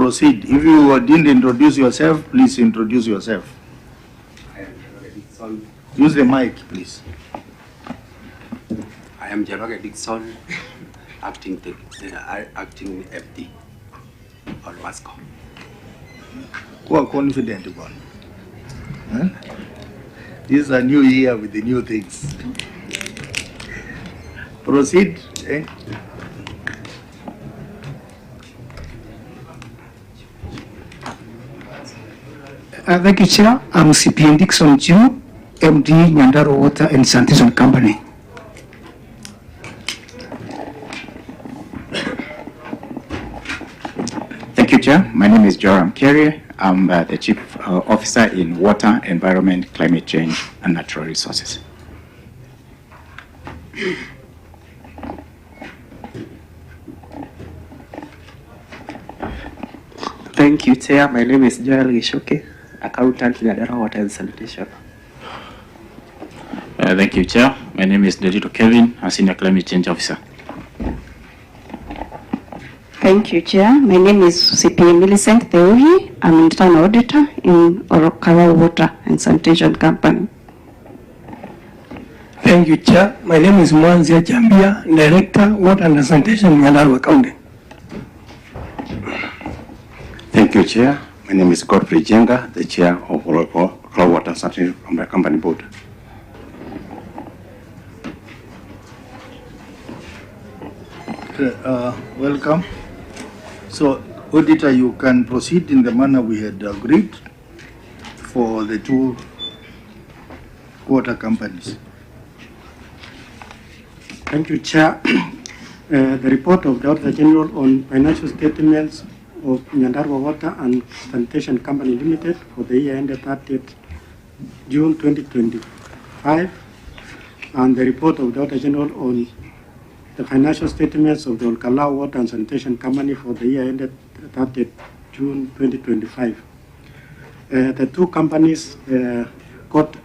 Proceed. If you didn't introduce yourself, please introduce yourself. Use the mic, please. I am Jaroge Dixon, acting FD or WASCO. Who are confident about? Huh? This is a new year with the new things. Proceed. Eh? Thank you, Chair. I'm CPN Dixon Jr., MD, Nyandarua Water and Sanitation Company. Thank you, Chair. My name is Joram Kiaria. I'm the Chief Officer in Water, Environment, Climate Change, and Natural Resources. Thank you, Chair. My name is Joel Gishoke, Accountant in Nyandarua Water and Sanitation. Thank you, Chair. My name is Dedito Kevin, a Senior Climate Change Officer. Thank you, Chair. My name is CPA Millicent Theohi. I'm Internal Auditor in Orokara Water and Sanitation Company. Thank you, Chair. My name is Mwanzia Jambia, Director, Water and Sanitation, Nyandarua County. Thank you, Chair. My name is Godfrey Jenga, the Chair of Orokara Water and Sanitation Company Board. Welcome. So, Auditor, you can proceed in the manner we had agreed for the two water companies. Thank you, Chair. The report of the Auditor General on financial statements of Nyandarua Water and Sanitation Company Limited for the year ended 30th June 2025, and the report of the Auditor General on the financial statements of the Olkalau Water and Sanitation Company for the year ended 30th June 2025. The two companies got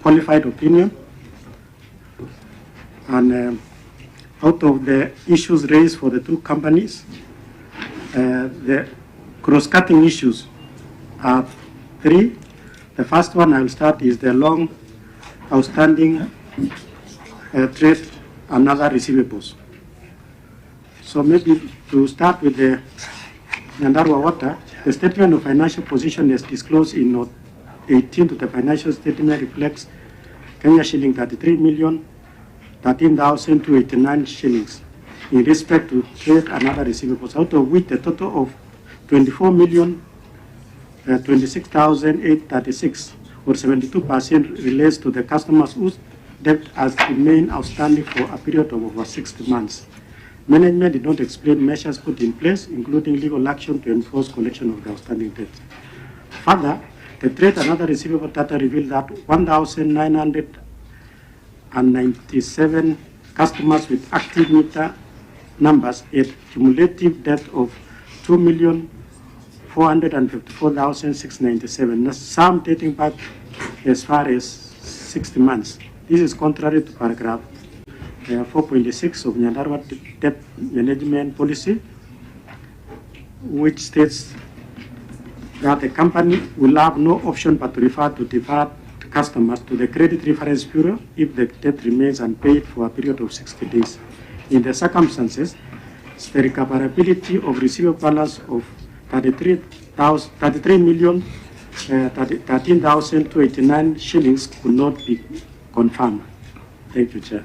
qualified opinion, and out of the issues raised for the two companies, the cross-cutting issues are three. The first one I will start is the long outstanding trade and other receivables. So maybe to start with the Nyandarua Water, the statement of financial position as disclosed in Note 18 to the financial statement reflects Kenya shilling 33,013,289 shillings in respect to trade and other receivables, out of which the total of 24,026,836 or 72% relates to the customers whose debt has remained outstanding for a period of over 60 months. Management did not explain measures put in place, including legal action to enforce collection of the outstanding debt. Further, the trade and other receivable data revealed that 1,997 customers with active meter numbers had cumulative debt of 2,454,697, some dating back as far as 60 months. This is contrary to paragraph 4.6 of Nyandarua Debt Management Policy, which states that the company will have no option but to refer to deferred customers to the Credit Reference Bureau if the debt remains unpaid for a period of 60 days. In the circumstances, the recoverability of receivable balance of 33,013,289 shillings could not be confirmed. Thank you, Chair.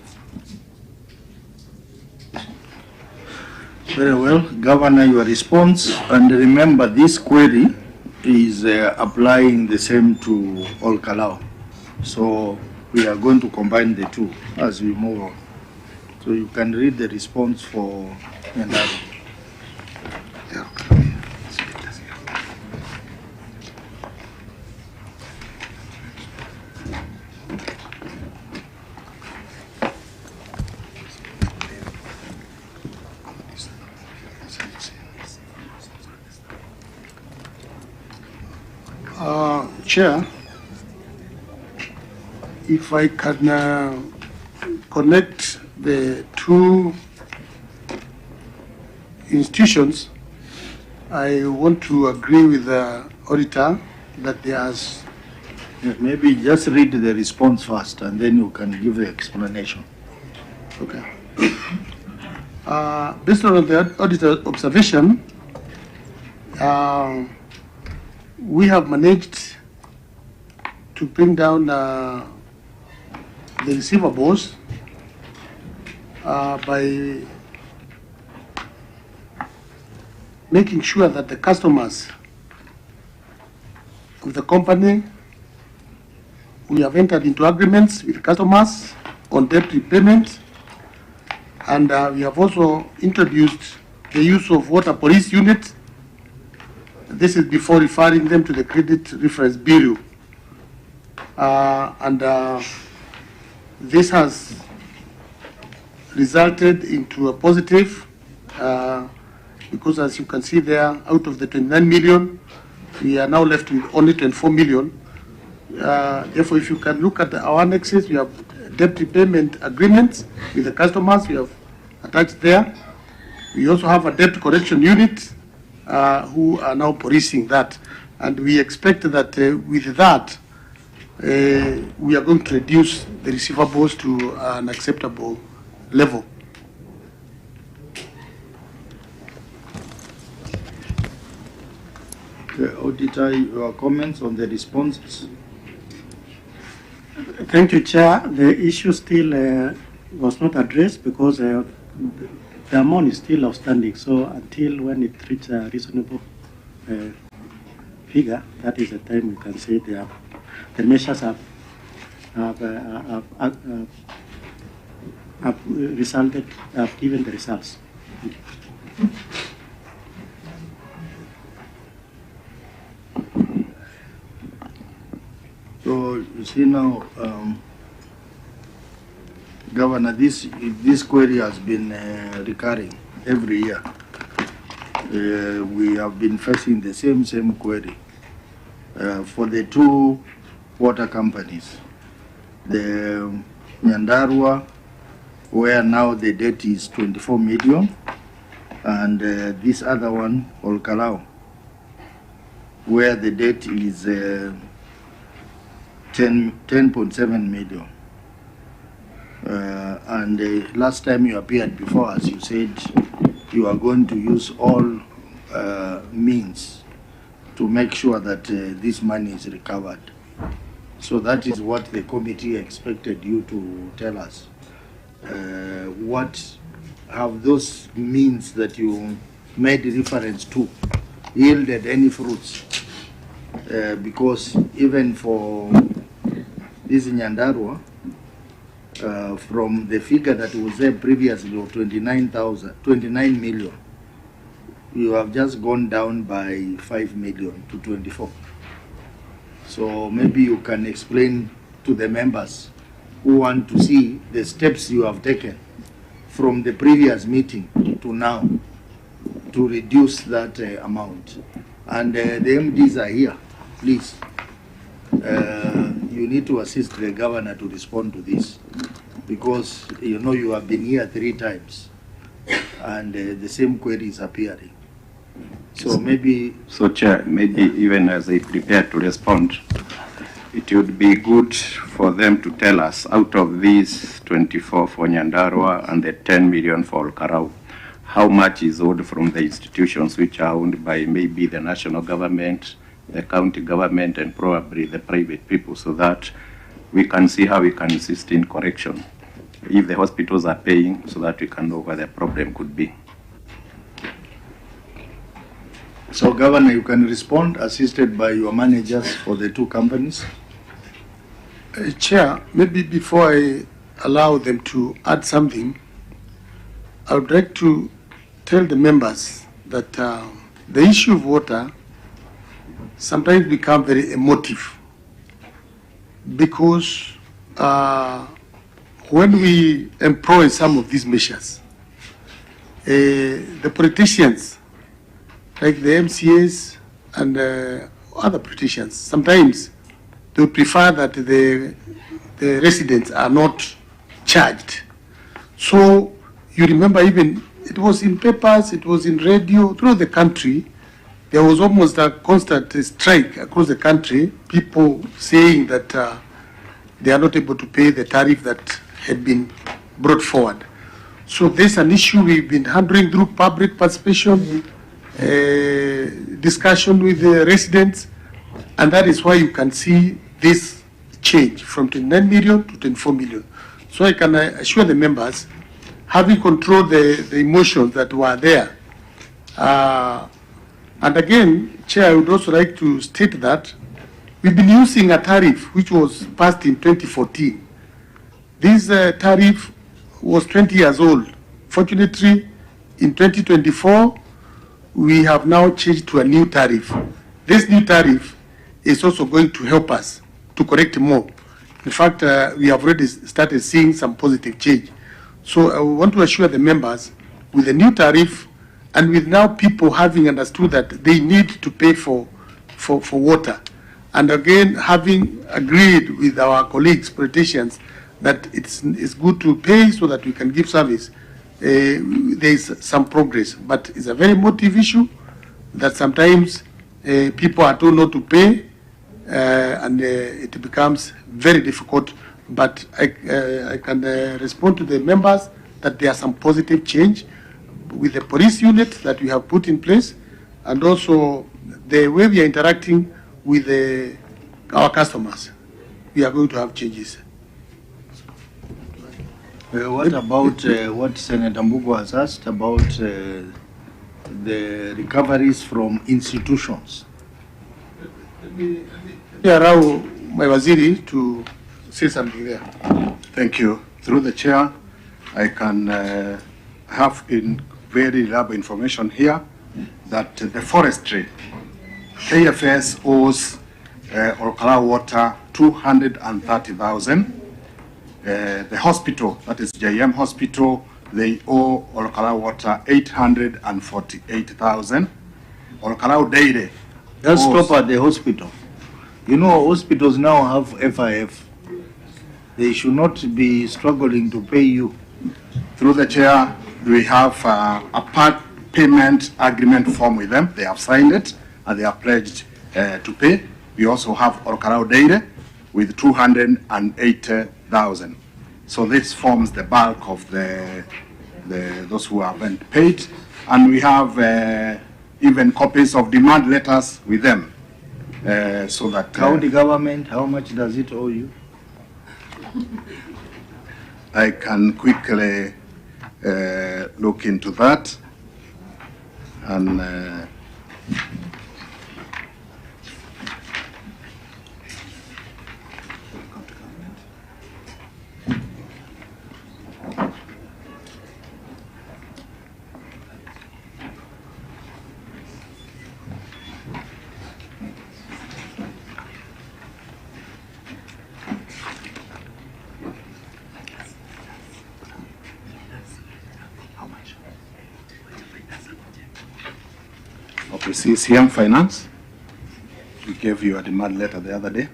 Very well. Governor, your response. And remember, this query is applying the same to all Kalau. So we are going to combine the two as we move on. So you can read the response for Nyandarua. Chair, if I can connect the two institutions, I want to agree with the auditor that there's Maybe just read the response first and then you can give the explanation. okay. Based on the auditor observation, we have managed to bring down the receivables by making sure that the customers of the company, we have entered into agreements with customers on debt repayment, and we have also introduced the use of water police units. This is before referring them to the Credit Reference Bureau. This has resulted into a positive because, as you can see there, out of the 29 million, we are now left with only 24 million. Therefore, if you can look at our annexes, we have debt repayment agreements with the customers we have attached there. We also have a debt collection unit who are now policing that. And we expect that with that, we are going to reduce the receivables to an acceptable level. The auditor, your comments on the responses? Thank you, Chair. The issue still was not addressed because the amount is still outstanding. So until when it reaches a reasonable figure, that is the time we can say the measures have resulted, have given the results. So you see now, Governor, this query has been recurring every year. We have been facing the same query for the two water companies, the Nyandarua, where now the debt is 24 million, and this other one, Olkalau, where the debt is 10.7 million. And last time you appeared before us, you said you are going to use all means to make sure that this money is recovered. So that is what the committee expected you to tell us. What have those means that you made reference to yielded any fruits? Because even for this Nyandarua, from the figure that was there previously of 29 million, you have just gone down by 5 million to 24. So maybe you can explain to the members who want to see the steps you have taken from the previous meeting to now to reduce that amount. And the MDs are here, please. You need to assist the governor to respond to this, because you know you have been here 3 times and the same query is appearing. So maybe... So Chair, maybe even as they prepare to respond, it would be good for them to tell us, out of these 24 for Nyandarua and the 10 million for Olkarau, how much is owed from the institutions which are owned by maybe the national government, the county government, and probably the private people, so that we can see how we can assist in correction if the hospitals are paying, so that we can know where the problem could be. So, Governor, you can respond, assisted by your managers for the two companies. Chair, maybe before I allow them to add something, I would like to tell the members that the issue of water sometimes becomes very emotive, because when we employ some of these measures, the politicians, like the MCAs and other politicians, sometimes they would prefer that the residents are not charged. So you remember, even it was in papers, it was in radio throughout the country, there was almost a constant strike across the country, people saying that they are not able to pay the tariff that had been brought forward. So there's an issue we've been handling through public participation, discussion with the residents, and that is why you can see this change from 29 million to 24 million. So I can assure the members, having controlled the emotions that were there. And again, Chair, I would also like to state that we've been using a tariff which was passed in 2014. This tariff was 20 years old. Fortunately, in 2024, we have now changed to a new tariff. This new tariff is also going to help us to correct more. In fact, we have already started seeing some positive change. So I want to assure the members, with the new tariff, and with now people having understood that they need to pay for water, and again having agreed with our colleagues, politicians, that it's good to pay so that we can give service, there is some progress. But it's a very emotive issue that sometimes people are told not to pay, and it becomes very difficult. But I can respond to the members that there are some positive change with the police unit that we have put in place, and also the way we are interacting with our customers. We are going to have changes. What about what Senator Mbugo has asked about the recoveries from institutions? Let me allow my waziri to say something there. Thank you. Through the chair, I can have in very reliable information here that the forestry, KFS owes Olkalau Water 230,000. The hospital, that is JM Hospital, they owe Olkalau Water 848,000. Olkalau Dairy. Let's stop at the hospital. You know, hospitals now have FIF. They should not be struggling to pay you. Through the chair, we have a part payment agreement form with them. They have signed it and they are pledged to pay. We also have Olkalau Dairy with 280,000. So this forms the bulk of those who haven't paid. And we have even copies of demand letters with them. So that county government, how much does it owe you? I can quickly look into that, and okay, CCM Finance, we gave you a demand letter the other day.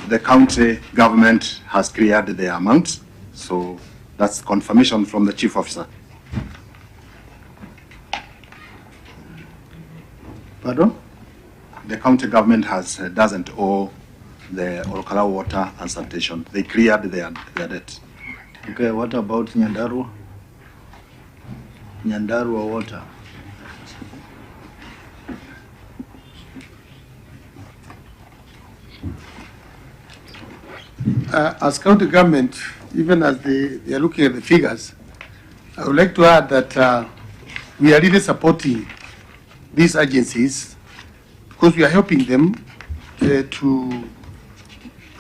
The county government has cleared the amount, so that's confirmation from the chief officer. Pardon? The county government doesn't owe the Olkalau Water and Sanitation. They cleared their debt. Okay, what about Nyandarua? Nyandarua Water. As county government, even as they are looking at the figures, I would like to add that we are really supporting these agencies because we are helping them to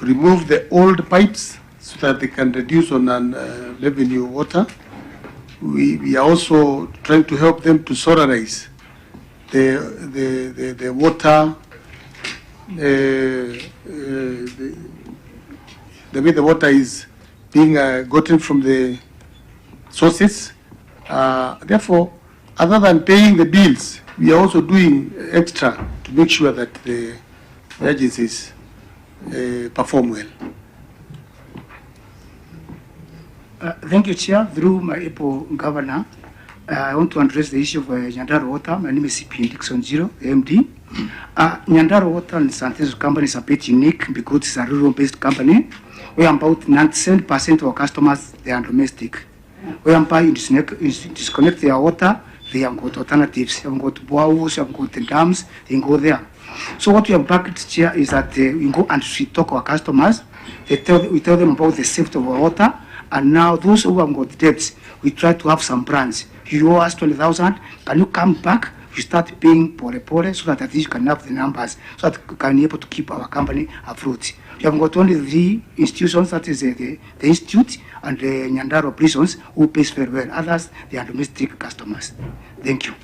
remove the old pipes so that they can reduce on revenue water. We are also trying to help them to solarize the water, the way the water is being gotten from the sources. Therefore, other than paying the bills, we are also doing extra to make sure that the agencies perform well. Thank you, Chair. Through my able governor, I want to address the issue of Nyandarua Water. My name is CP Dixon Zero, MD. Nyandarua Water and Santezo company is a bit unique because it's a rural-based company, where about 97% of our customers, they are domestic. Whereby you disconnect their water, they have got alternatives. They have got boreholes, they have got dams, they can go there. So what we have backed here is that we go and we talk to our customers. We tell them about the safety of our water. And now those who have got debts, we try to have some brands. You owe us 20,000, can you come back? You start paying pore so that at least you can have the numbers, so that we can be able to keep our company afloat. We have got only 3 institutions, that is the Institute and the Nyandarua prisons, who pays very well. Others, they are domestic customers. Thank you.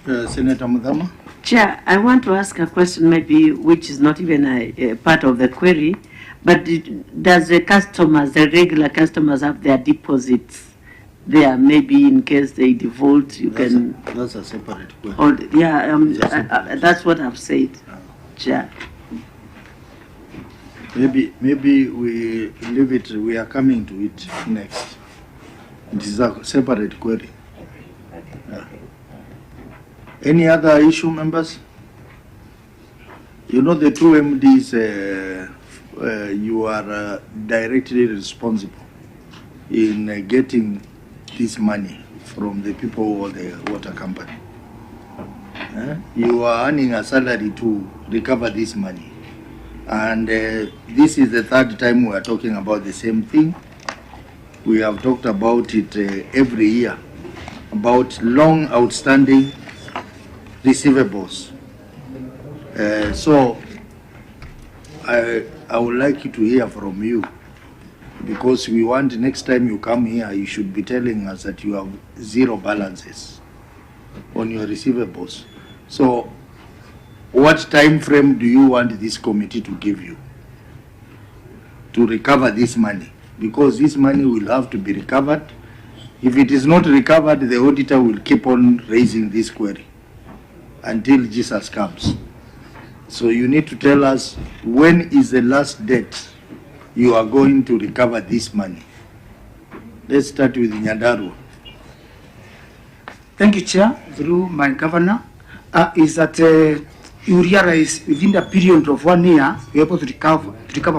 Senator Mudama. Chair, I want to ask a question maybe which is not even a part of the query, but does the customers, the regular customers, have their deposits there? Maybe in case they default, you can... That's a separate question. Or, yeah, that's what I've said, Chair. Maybe we leave it, we are coming to it next. It is a separate query. Any other issue, members? You know, the 2 MDs, you are directly responsible in getting this money from the people of the water company. You are earning a salary to recover this money. And this is the 3rd time we are talking about the same thing. We have talked about it every year, about long outstanding receivables. So I would like you to hear from you, because we want next time you come here, you should be telling us that you have 0 balances on your receivables. So what time frame do you want this committee to give you to recover this money? Because this money will have to be recovered. If it is not recovered, the auditor will keep on raising this query until Jesus comes. So you need to tell us when is the last date you are going to recover this money. Let's start with Nyandarua. Thank you, Chair. Through my governor, is that you realize within the period of 1 year, we're able to recover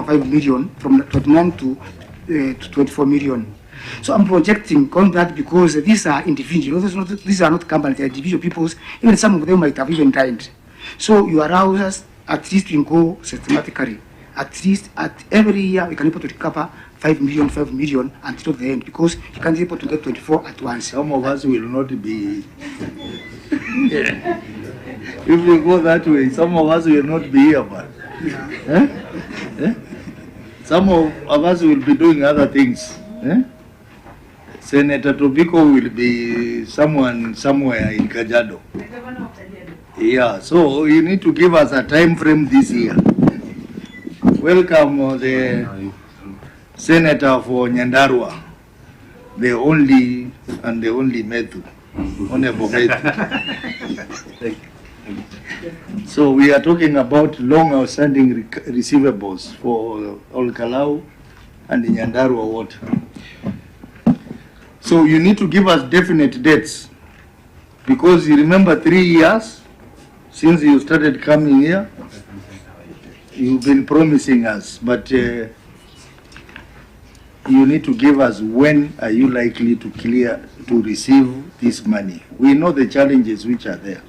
5 million from 29 to 24 million. So I'm projecting on that because these are individuals. These are not companies, they are individual people. Even some of them might have even died. So you allow us, at least we go systematically. At least at every year we can be able to recover 5 million until the end, because you can't be able to get 24 at once. Some of us will not be. If we go that way, some of us will not be here, but some of us will be doing other things. Senator Tobiko will be someone somewhere in Kajiado. Yeah, so you need to give us a time frame this year. Welcome the Senator for Nyandarua, the only Methu, Honorable Methu. So we are talking about long outstanding receivables for Olkalau and the Nyandarua water. So you need to give us definite dates, because you remember 3 years since you started coming here, you've been promising us, but you need to give us when are you likely to receive this money. We know the challenges which are there,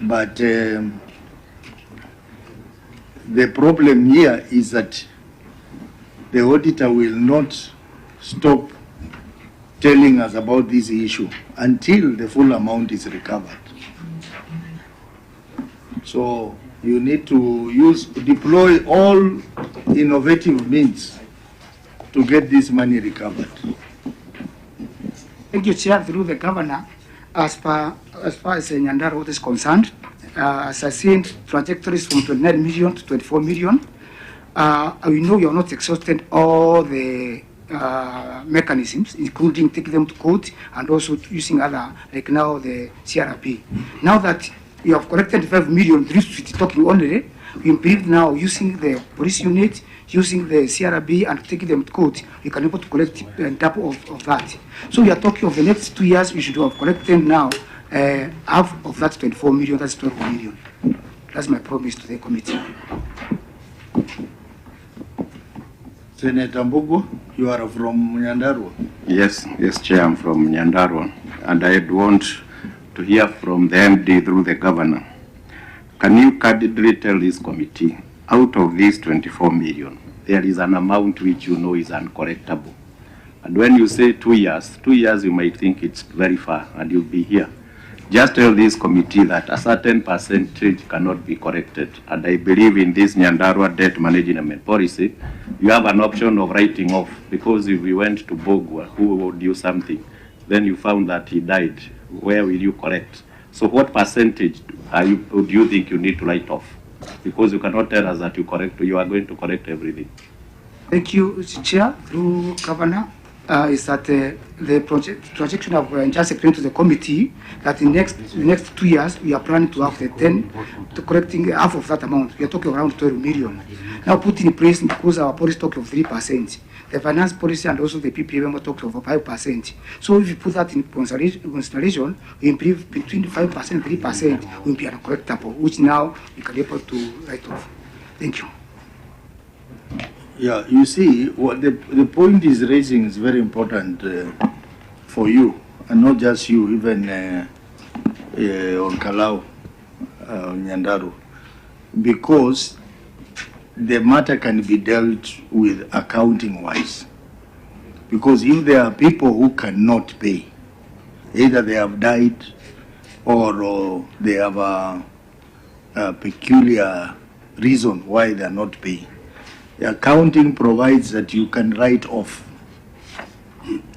but the problem here is that the auditor will not stop telling us about this issue until the full amount is recovered. So you need to deploy all innovative means to get this money recovered. Thank you, Chair. Through the governor, as far as Nyandarua is concerned, as I seen trajectories from 29 million to 24 million, we know you are not exhausted all the mechanisms, including taking them to court and also using other, like now the CRP. Now that we have collected 5 million, talking only, we believe now using the police unit, using the CRB and taking them to court, we can be able to collect double of that. So we are talking of the next 2 years, we should have collected now half of that 24 million, that's 12 million. That's my promise to the committee. Senator Mbogo, you are from Nyandarua. Yes, Chair, I'm from Nyandarua, and I'd want to hear from the MD through the governor. Can you candidly tell this committee, out of these 24 million, there is an amount which you know is uncollectible? And when you say 2 years, 2 years you might think it's very far, and you'll be here. Just tell this committee that a certain percentage cannot be corrected. And I believe in this Nyandarua debt management policy, you have an option of writing off, because if we went to Bogwa, who owed you something, then you found that he died, where will you correct? So what percentage do you think you need to write off? Because you cannot tell us that you are going to correct everything. Thank you, Chair. Through Governor, is that the projection of just explained to the committee that in the next 2 years we are planning to have the 10 to correcting half of that amount. We are talking around 12 million. Now put in place, because our policy talk of 3%. The finance policy and also the PPM talk of 5%. So if you put that in consideration, we improve between 5% and 3% will be uncorrectable, which now we can be able to write off. Thank you. Yeah, you see, what the point is raising is very important for you, and not just you, even on Kalau, Nyandaru, because the matter can be dealt with accounting-wise. Because if there are people who cannot pay, either they have died or they have a peculiar reason why they are not paying, the accounting provides that you can write off.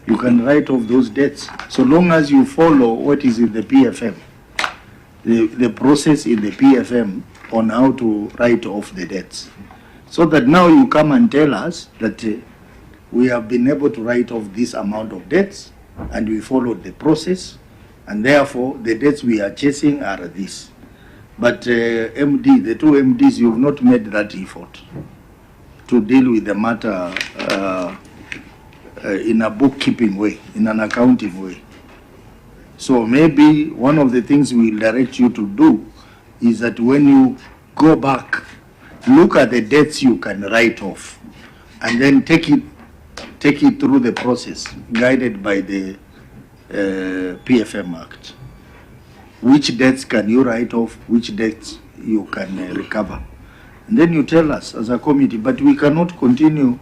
You can write off those debts, so long as you follow what is in the PFM, the process in the PFM on how to write off the debts. So that now you come and tell us that we have been able to write off this amount of debts and we followed the process, and therefore the debts we are chasing are this. But MD, the two MDs, you've not made that effort to deal with the matter in a bookkeeping way, in an accounting way. So maybe one of the things we'll direct you to do is that when you go back, look at the debts you can write off, and then take it through the process guided by the PFM Act. Which debts can you write off, which debts you can recover. And then you tell us as a committee, but we cannot continue.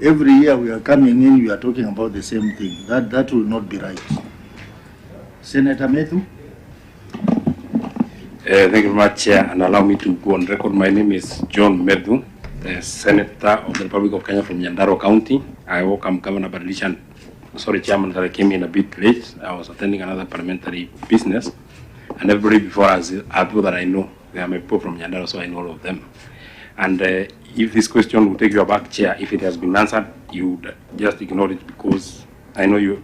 Every year we are coming in, we are talking about the same thing. That will not be right. Senator Methu? Thank you very much, Chair, and allow me to go on record. My name is John Medhu, the Senator of the Republic of Kenya from Nyandarua County. I welcome Governor Badlisha. Sorry, Chairman, that I came in a bit late. I was attending another parliamentary business, and everybody before us are people that I know. They are my people from Nyandarua, so I know all of them. And if this question will take you back, Chair, if it has been answered, you just ignore it, because I know you.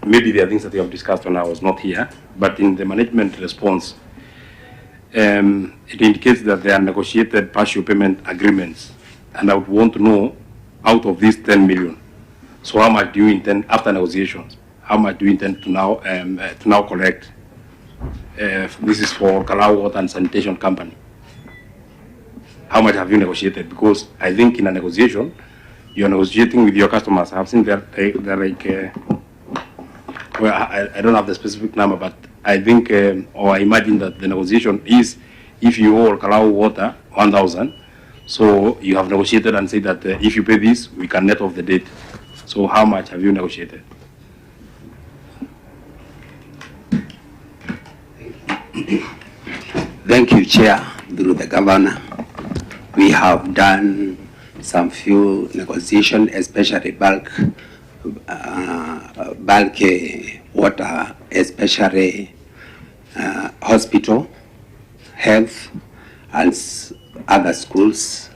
Maybe there are things that you have discussed when I was not here, but in the management response, it indicates that there are negotiated partial payment agreements, and I would want to know, out of these 10 million, so how much do you intend, after negotiations, how much do you intend to now collect? This is for Kalau Water and Sanitation Company. How much have you negotiated? Because I think in a negotiation, you're negotiating with your customers. I've seen they're like, well, I don't have the specific number, but I think, or I imagine that the negotiation is, if you owe Kalau Water 1,000, so you have negotiated and said that if you pay this, we can net off the debt. So how much have you negotiated? Thank you, Chair, through the Governor. We have done some few negotiations, especially bulk water, especially hospital, health, and other schools,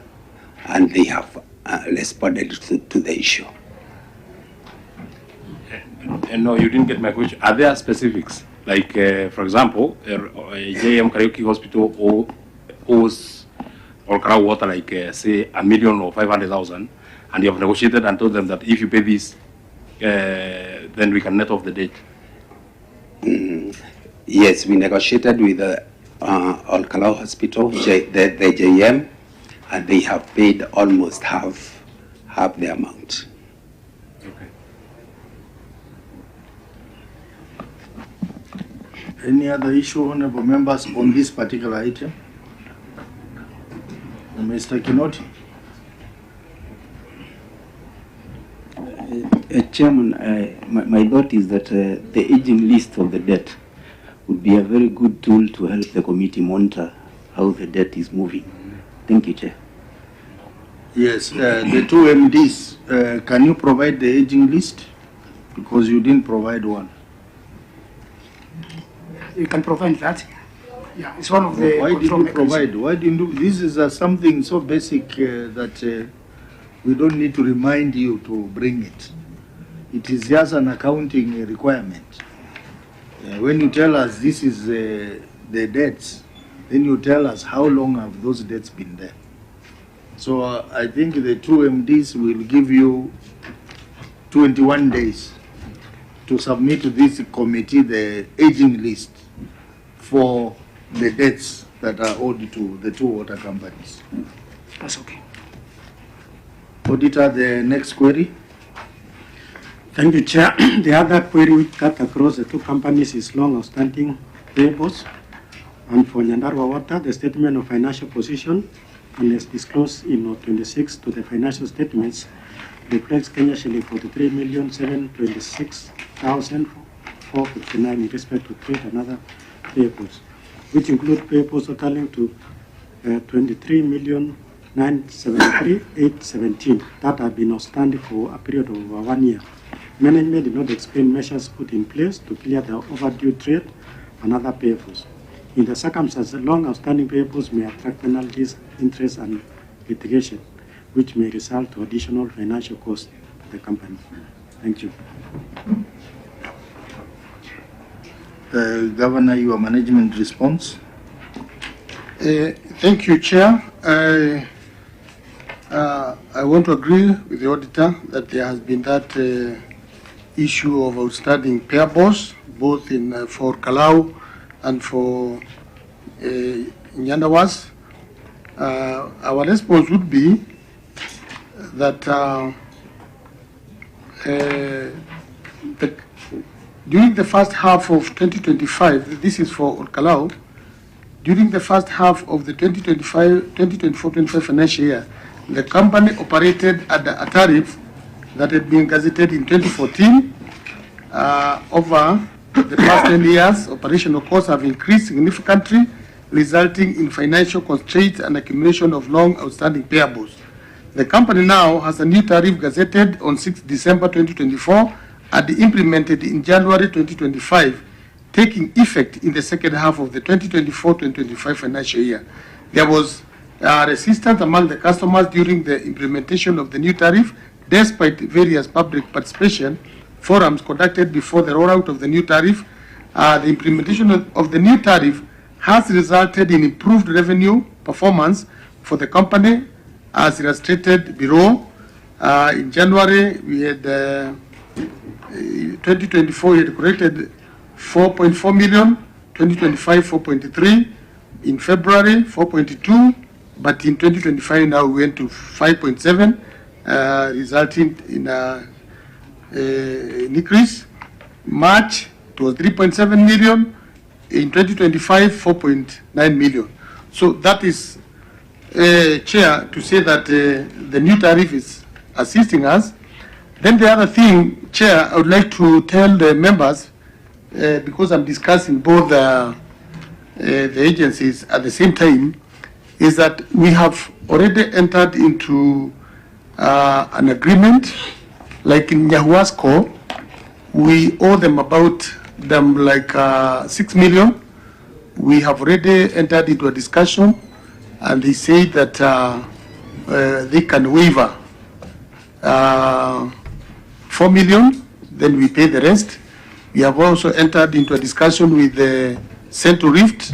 and they have responded to the issue. No, you didn't get my question. Are there specifics? Like, for example, JM Karaoke Hospital owes Olkarau Water, like, say, $1 million or 500,000, and you have negotiated and told them that if you pay this, then we can net off the debt. Yes, we negotiated with the Olkarau Hospital, the JM, and they have paid almost half the amount. Any other issue, honorable members, on this particular item? Mr. Kinoti. Chairman, my thought is that the aging list of the debt would be a very good tool to help the committee monitor how the debt is moving. Thank you, Chair. Yes, the two MDs, can you provide the aging list? Because you didn't provide one. You can provide that. Yeah, it's one of the Why did you mechanisms. provide? Why didn't you? This is something so basic that we don't need to remind you to bring it. It is just an accounting requirement. When you tell us this is the debts, then you tell us how long have those debts been there. So I think the two MDs will give you 21 days to submit to this committee the aging list for the debts that are owed to the two water companies. That's okay. Auditor, the next query. Thank you, Chair. The other query we cut across the two companies is long outstanding payables. And for Nyandarua Water, the statement of financial position, and as disclosed in Note 26 to the financial statements, reflects Kenya shilling 43,726,459 in respect to trade and other payables, which include payables totaling to 23,973,817 that have been outstanding for a period of over 1 year. Management did not explain measures put in place to clear the overdue trade and other payables. In the circumstances, long outstanding payables may attract penalties, interest, and litigation, which may result to additional financial costs to the company. Thank you. Governor, your management response. Thank you, Chair. I want to agree with the auditor that there has been that issue of outstanding payables, both in for Kalau and for Nyandawas. Our response would be that during the first half of 2025, this is for Kalau, during the first half of the 2024-25 financial year, the company operated at a tariff that had been gazetted in 2014. Over the past 10 years, operational costs have increased significantly, resulting in financial constraints and accumulation of long outstanding payables. The company now has a new tariff gazetted on 6 December 2024 and implemented in January 2025, taking effect in the second half of the 2024-2025 financial year. There was resistance among the customers during the implementation of the new tariff, despite various public participation forums conducted before the rollout of the new tariff. The implementation of the new tariff has resulted in improved revenue performance for the company, as illustrated below. In January, we had 2024, we had collected 4.4 million, 2025, 4.3, in February, 4.2, but in 2025 now we went to 5.7, resulting in an increase. March, it was 3.7 million, in 2025, 4.9 million. So that is, Chair, to say that the new tariff is assisting us. Then the other thing, Chair, I would like to tell the members, because I'm discussing both the agencies at the same time, is that we have already entered into an agreement. Like in Nyahuasco, we owe them like 6 million. We have already entered into a discussion, and they say that they can waiver 4 million, then we pay the rest. We have also entered into a discussion with the Central Rift,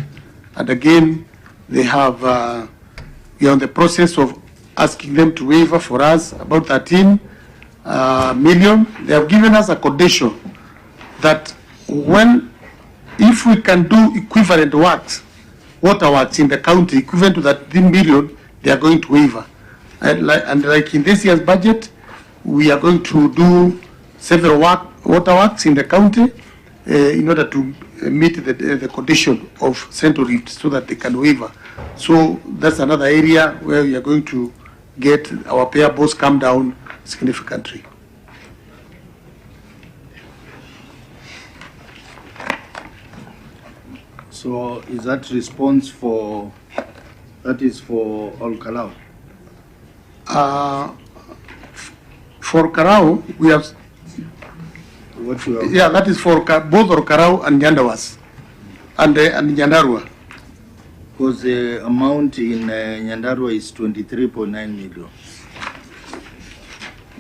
and again, they have, we are in the process of asking them to waiver for us about 13 million. They have given us a condition that if we can do equivalent works, water works in the county equivalent to that 3 million, they are going to waiver. And like in this year's budget, we are going to do several water works in the county in order to meet the condition of Central Rift so that they can waiver. So that's another area where we are going to get our payables come down significantly. So is that response for, that is for Olkalau? For Karau, we have, What you have? yeah, that is for both Olkarau and Nyandawas and Nyandarua. Because the amount in Nyandarua is 23.9 million.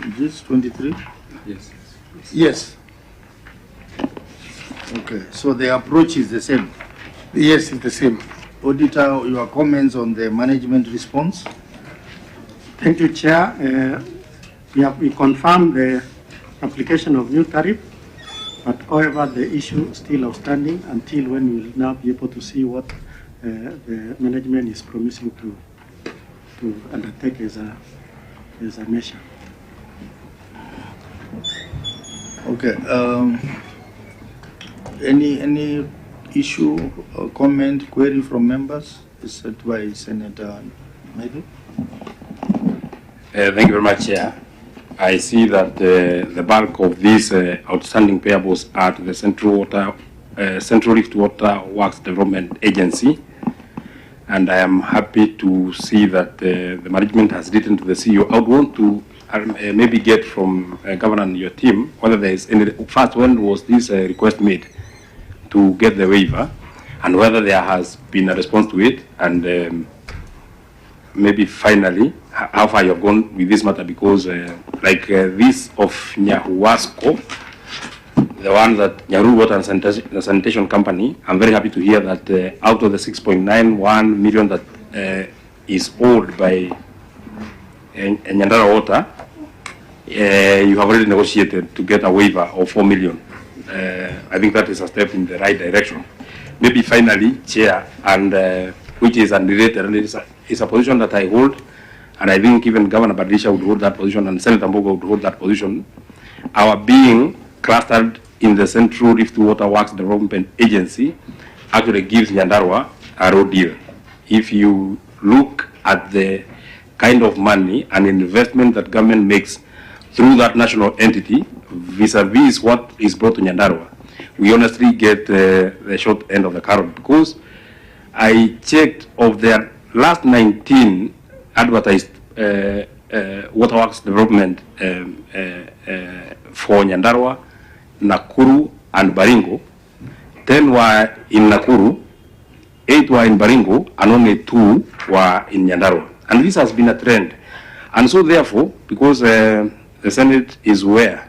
Is this 23? Yes. Yes. Okay, so the approach is the same? Yes, it's the same. Auditor, your comments on the management response? Thank you, Chair. We confirm the application of new tariff, but however, the issue is still outstanding until when we will now be able to see what the management is promising to undertake as a measure. Okay. Any issue, or comment, query from members? Is set by Senator Mbadi. Thank you very much, Chair. I see that the bulk of these outstanding payables are to the Central Rift Water Works Development Agency, and I am happy to see that the management has written to the CEO. I would want to maybe get from Governor and your team whether there is any. First, when was this request made to get the waiver, and whether there has been a response to it, and maybe finally how far you have gone with this matter, because this of Nyahuasco, the one that Nyaru Water and Sanitation Company, I'm very happy to hear that out of the 6.91 million that is owed by Nyandara Water, you have already negotiated to get a waiver of 4 million. I think that is a step in the right direction. Maybe finally, Chair, and which is unrelated, and it's a position that I hold, and I think even Governor Badlisha would hold that position, and Senator Mbogo would hold that position. Our being clustered in the Central Rift Water Works Development Agency actually gives Nyandarua a raw deal. If you look at the kind of money and investment that government makes through that national entity vis-a-vis what is brought to Nyandarua, we honestly get the short end of the carrot, because I checked of their last 19 advertised waterworks development for Nyandarua, Nakuru and Baringo. 10 were in Nakuru, 8 were in Baringo, and only 2 were in Nyandarua. And this has been a trend. And so therefore, because the Senate is where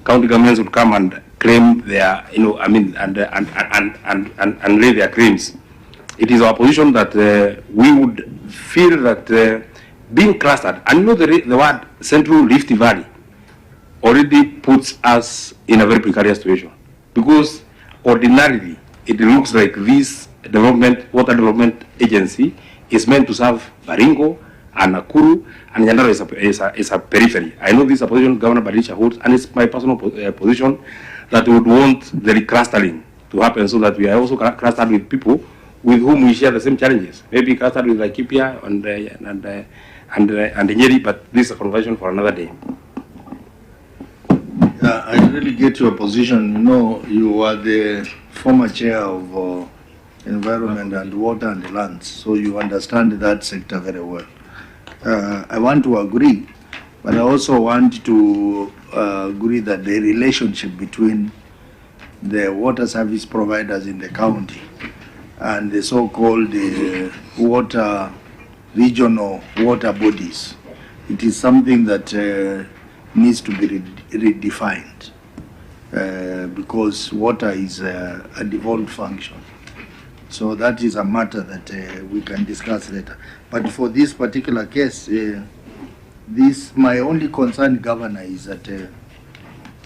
county governments would come and claim their, and lay their claims, it is our position that we would feel that being clustered, and the word Central Rift Valley already puts us in a very precarious situation, because ordinarily it looks like this water development agency is meant to serve Baringo and Nakuru, and Nyandarua is a periphery. I know this is a position Governor Badlisha holds, and it's my personal position that we would want the reclustering to happen, so that we are also clustered with people with whom we share the same challenges. Maybe clustered with Laikipia and Nyeri, but this is a conversation for another day. I really get your position. You know, you are the former chair of Environment and Water and Lands, so you understand that sector very well. I want to agree, but I also want to agree that the relationship between the water service providers in the county and the so-called regional water bodies, it is something that needs to be redefined because water is a devolved function. So that is a matter that we can discuss later. But for this particular case, my only concern, Governor, is that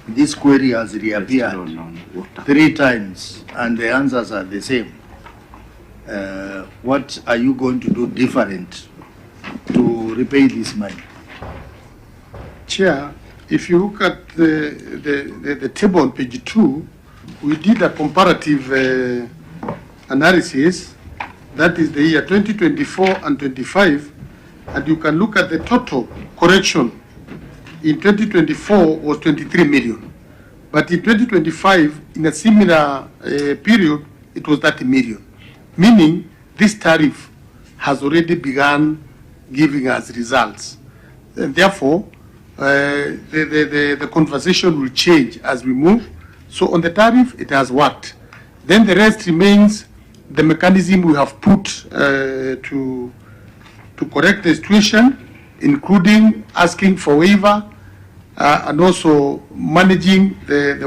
this query has reappeared 3 times and the answers are the same. What are you going to do different to repay this money? Chair, if you look at the table on page 2, we did a comparative analysis. That is the year 2024 and 25, and you can look at the total correction. In 2024 was 23 million, but in 2025, in a similar period, it was 30 million. Meaning, this tariff has already begun giving us results. And therefore, the conversation will change as we move. So on the tariff, it has worked. Then the rest remains the mechanism we have put to correct the situation, including asking for waiver and also managing the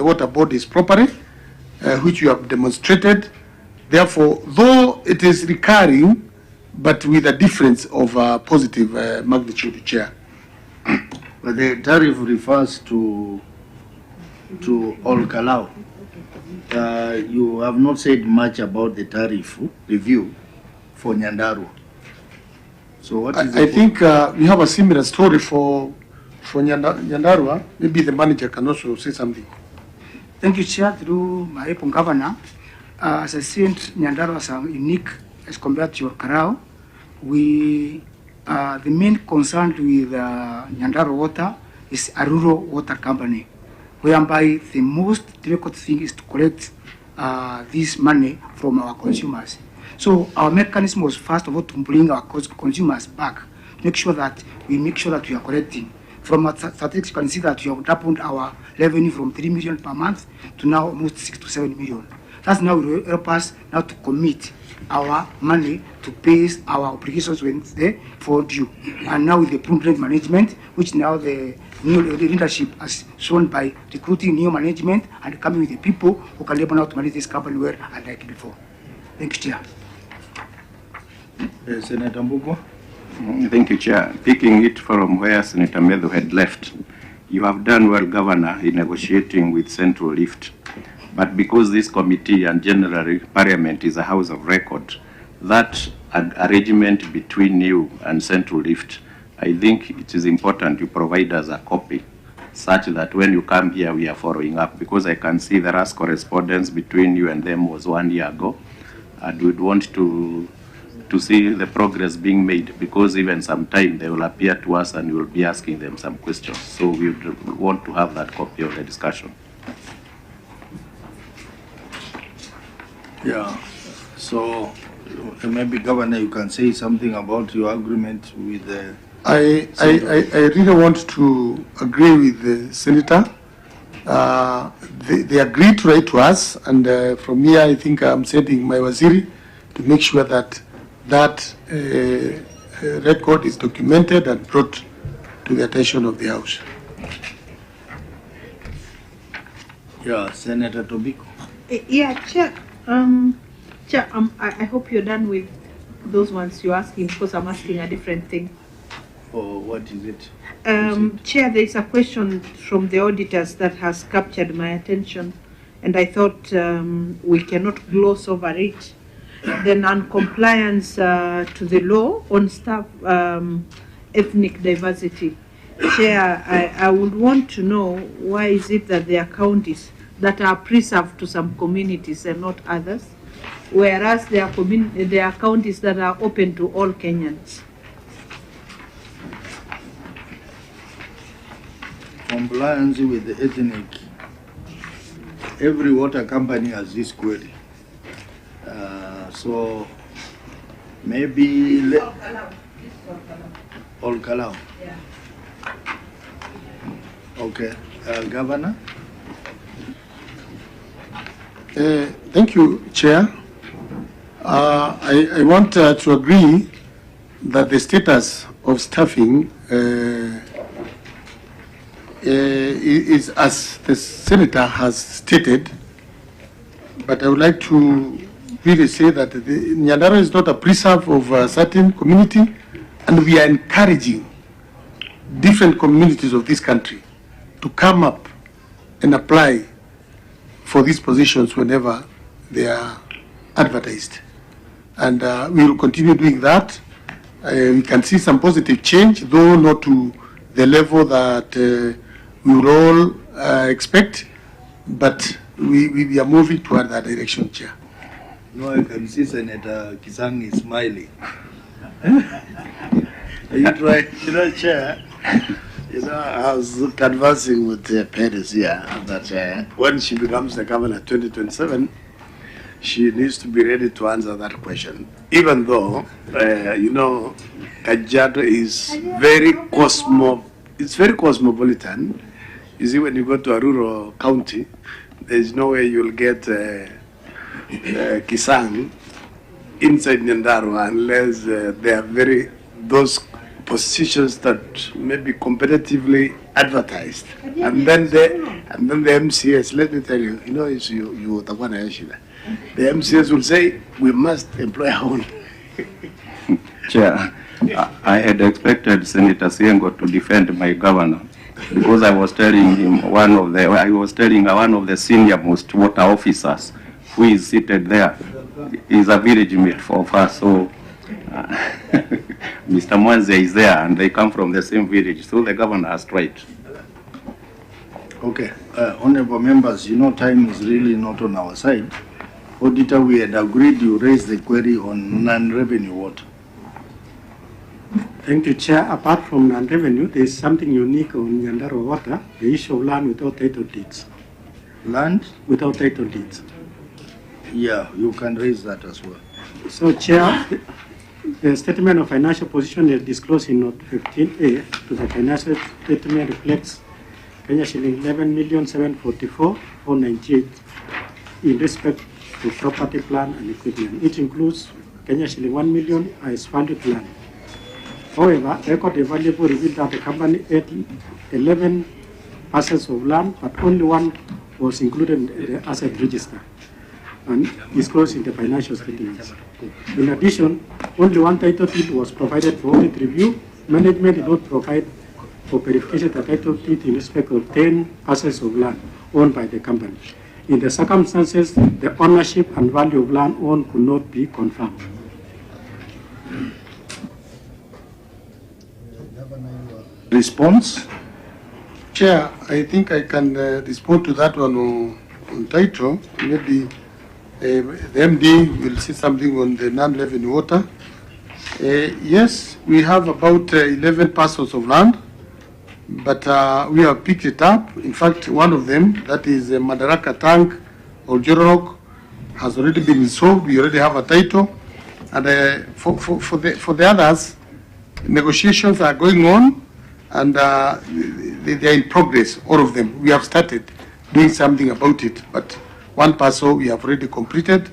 water bodies properly, which you have demonstrated. Therefore, though it is recurring, but with a difference of positive magnitude, Chair. But the tariff refers to all Kalau. You have not said much about the tariff review for Nyandarua. So what is I think we have a similar story for Nyandarua. Maybe the manager can also say something. Thank you, Chair. Through my Governor, as I said, Nyandarua is unique as compared to Karao. We the main concern with Nyandarua Water is a rural water company, whereby the most difficult thing is to collect this money from our consumers. So our mechanism was first of all to bring our consumers back, make sure that we are collecting. From our statistics, you can see that we have doubled our revenue from 3 million per month to now almost 6 to 7 million. That's now will help us now to commit our money to pay our obligations when they fall due. And now with the prudent management, which now the new leadership has shown by recruiting new management and coming with the people who can able now to manage this company well unlike before. Thank you, Chair. Senator Mbugo. Thank you, Chair. Picking it from where Senator Medho had left, you have done well, Governor, in negotiating with Central Lift. But because this committee and generally Parliament is a house of record, that arrangement between you and Central Lift, I think it is important you provide us a copy such that when you come here we are following up, because I can see the last correspondence between you and them was 1 year ago, and we'd want to see the progress being made, because even sometime they will appear to us and we will be asking them some questions. So we would want to have that copy of the discussion. Yeah, so maybe Governor, you can say something about your agreement with the... I really want to agree with the Senator. They agreed to write to us, and from here I think I'm sending my Waziri to make sure that record is documented and brought to the attention of the House. Yeah, Senator Tobiko. Yeah, Chair. Chair, I hope you're done with those ones you're asking, because I'm asking a different thing. Oh, what is it? Chair, there is a question from the auditors that has captured my attention, and I thought we cannot gloss over it. The non-compliance to the law on staff ethnic diversity. Chair, I would want to know why is it that there are counties that are preserved to some communities and not others, whereas there are counties that are open to all Kenyans. Compliance with the ethnic. Every water company has this query. So maybe all Kalau. Yeah. Okay, Governor. Thank you, Chair. I want to agree that the status of staffing is, as the senator has stated, but I would like to really say that Nyandarua is not a preserve of a certain community, and we are encouraging different communities of this country to come up and apply for these positions whenever they are advertised. And we will continue doing that. We can see some positive change, though not to the level that we will all expect, but we are moving toward that direction, Chair. No, I can see Senator Kisang is smiling. You try, Chair, I was conversing with Paris here that when she becomes the governor 2027, she needs to be ready to answer that question. Even though, Kajiado is very cosmopolitan. You see, when you go to a rural county, there's no way you'll get Kisang inside Nyandarua unless they are those positions that may be competitively advertised. And then the MCS, let me tell you, it's you the one actually. The MCS will say, we must employ our own. Chair, I had expected Senator Siengo to defend my governor because I was telling him one of the senior most water officers who is seated there is a village mate of us. So Mr. Mwanze is there and they come from the same village. So the governor has tried. Okay, honorable members, time is really not on our side. Auditor, we had agreed you raise the query on non-revenue water. Thank you, Chair. Apart from non-revenue, there is something unique on Nyandarua water, the issue of land without title deeds. Land? Without title deeds. Yeah, you can raise that as well. So, Chair, the statement of financial position is disclosed in Note 15A to the financial statement reflects Kenya shilling 11,744,498 in respect to property, plant, and equipment. It includes Kenya shilling 1 million as funded land. However, record available revealed that the company had 11 parcels of land, but only one was included in the asset register and disclosed in the financial statements. In addition, only one title deed was provided for audit review. Management did not provide for verification the title deed in respect of 10 parcels of land owned by the company. In the circumstances, the ownership and value of land owned could not be confirmed. Response? Chair, I think I can respond to that one on title. Maybe the MD will see something on the non-revenue water. Yes, we have about 11 parcels of land, but we have picked it up. In fact, one of them, that is Madaraka Tank or Jororok, has already been sold. We already have a title. And for the others, negotiations are going on, and they are in progress, all of them. We have started doing something about it, but one parcel we have already completed,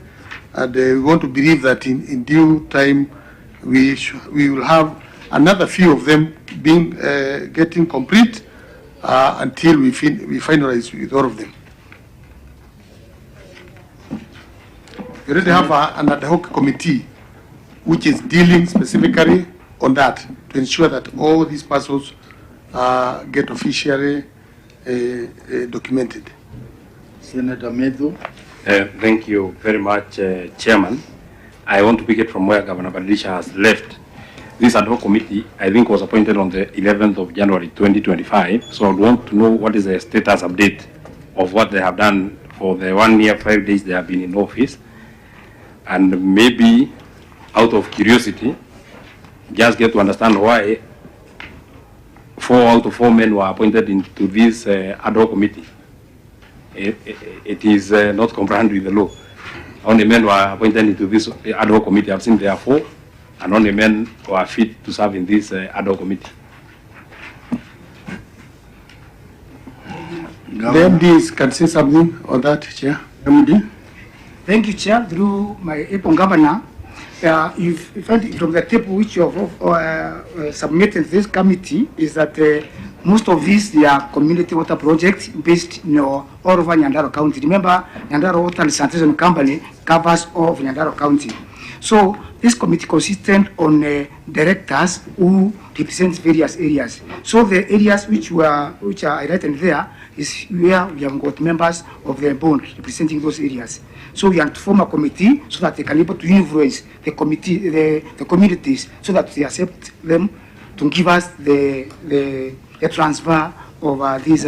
and we want to believe that in due time we will have another few of them being getting complete until we finalize with all of them. We already have an ad hoc committee which is dealing specifically on that to ensure that all these parcels get officially documented. Senator Medhu. Thank you very much, Chairman. I want to pick it from where Governor Badlisha has left. This ad hoc committee, I think, was appointed on the 11th of January 2025. So I would want to know what is the status update of what they have done for the 1 year, 5 days they have been in office. And maybe, out of curiosity, just get to understand why 4 out of 4 men were appointed into this ad hoc committee. It is not compliant with the law. Only men were appointed into this ad hoc committee. I've seen there are 4, and only men were fit to serve in this ad hoc committee. The MDs can say something on that, Chair. MD. Thank you, Chair. Through my Epon Governor, you find from the table which you have submitted to this committee is that most of these they are community water projects based all over Nyandarua County. Remember, Nyandarua Water and Sanitation Company covers all of Nyandarua County. So this committee consistent on directors who represent various areas. So the areas which are highlighted there is where we have got members of the board representing those areas. So we have to form a committee so that they can be able to influence the committee, the communities, so that they accept them to give us the transfer of these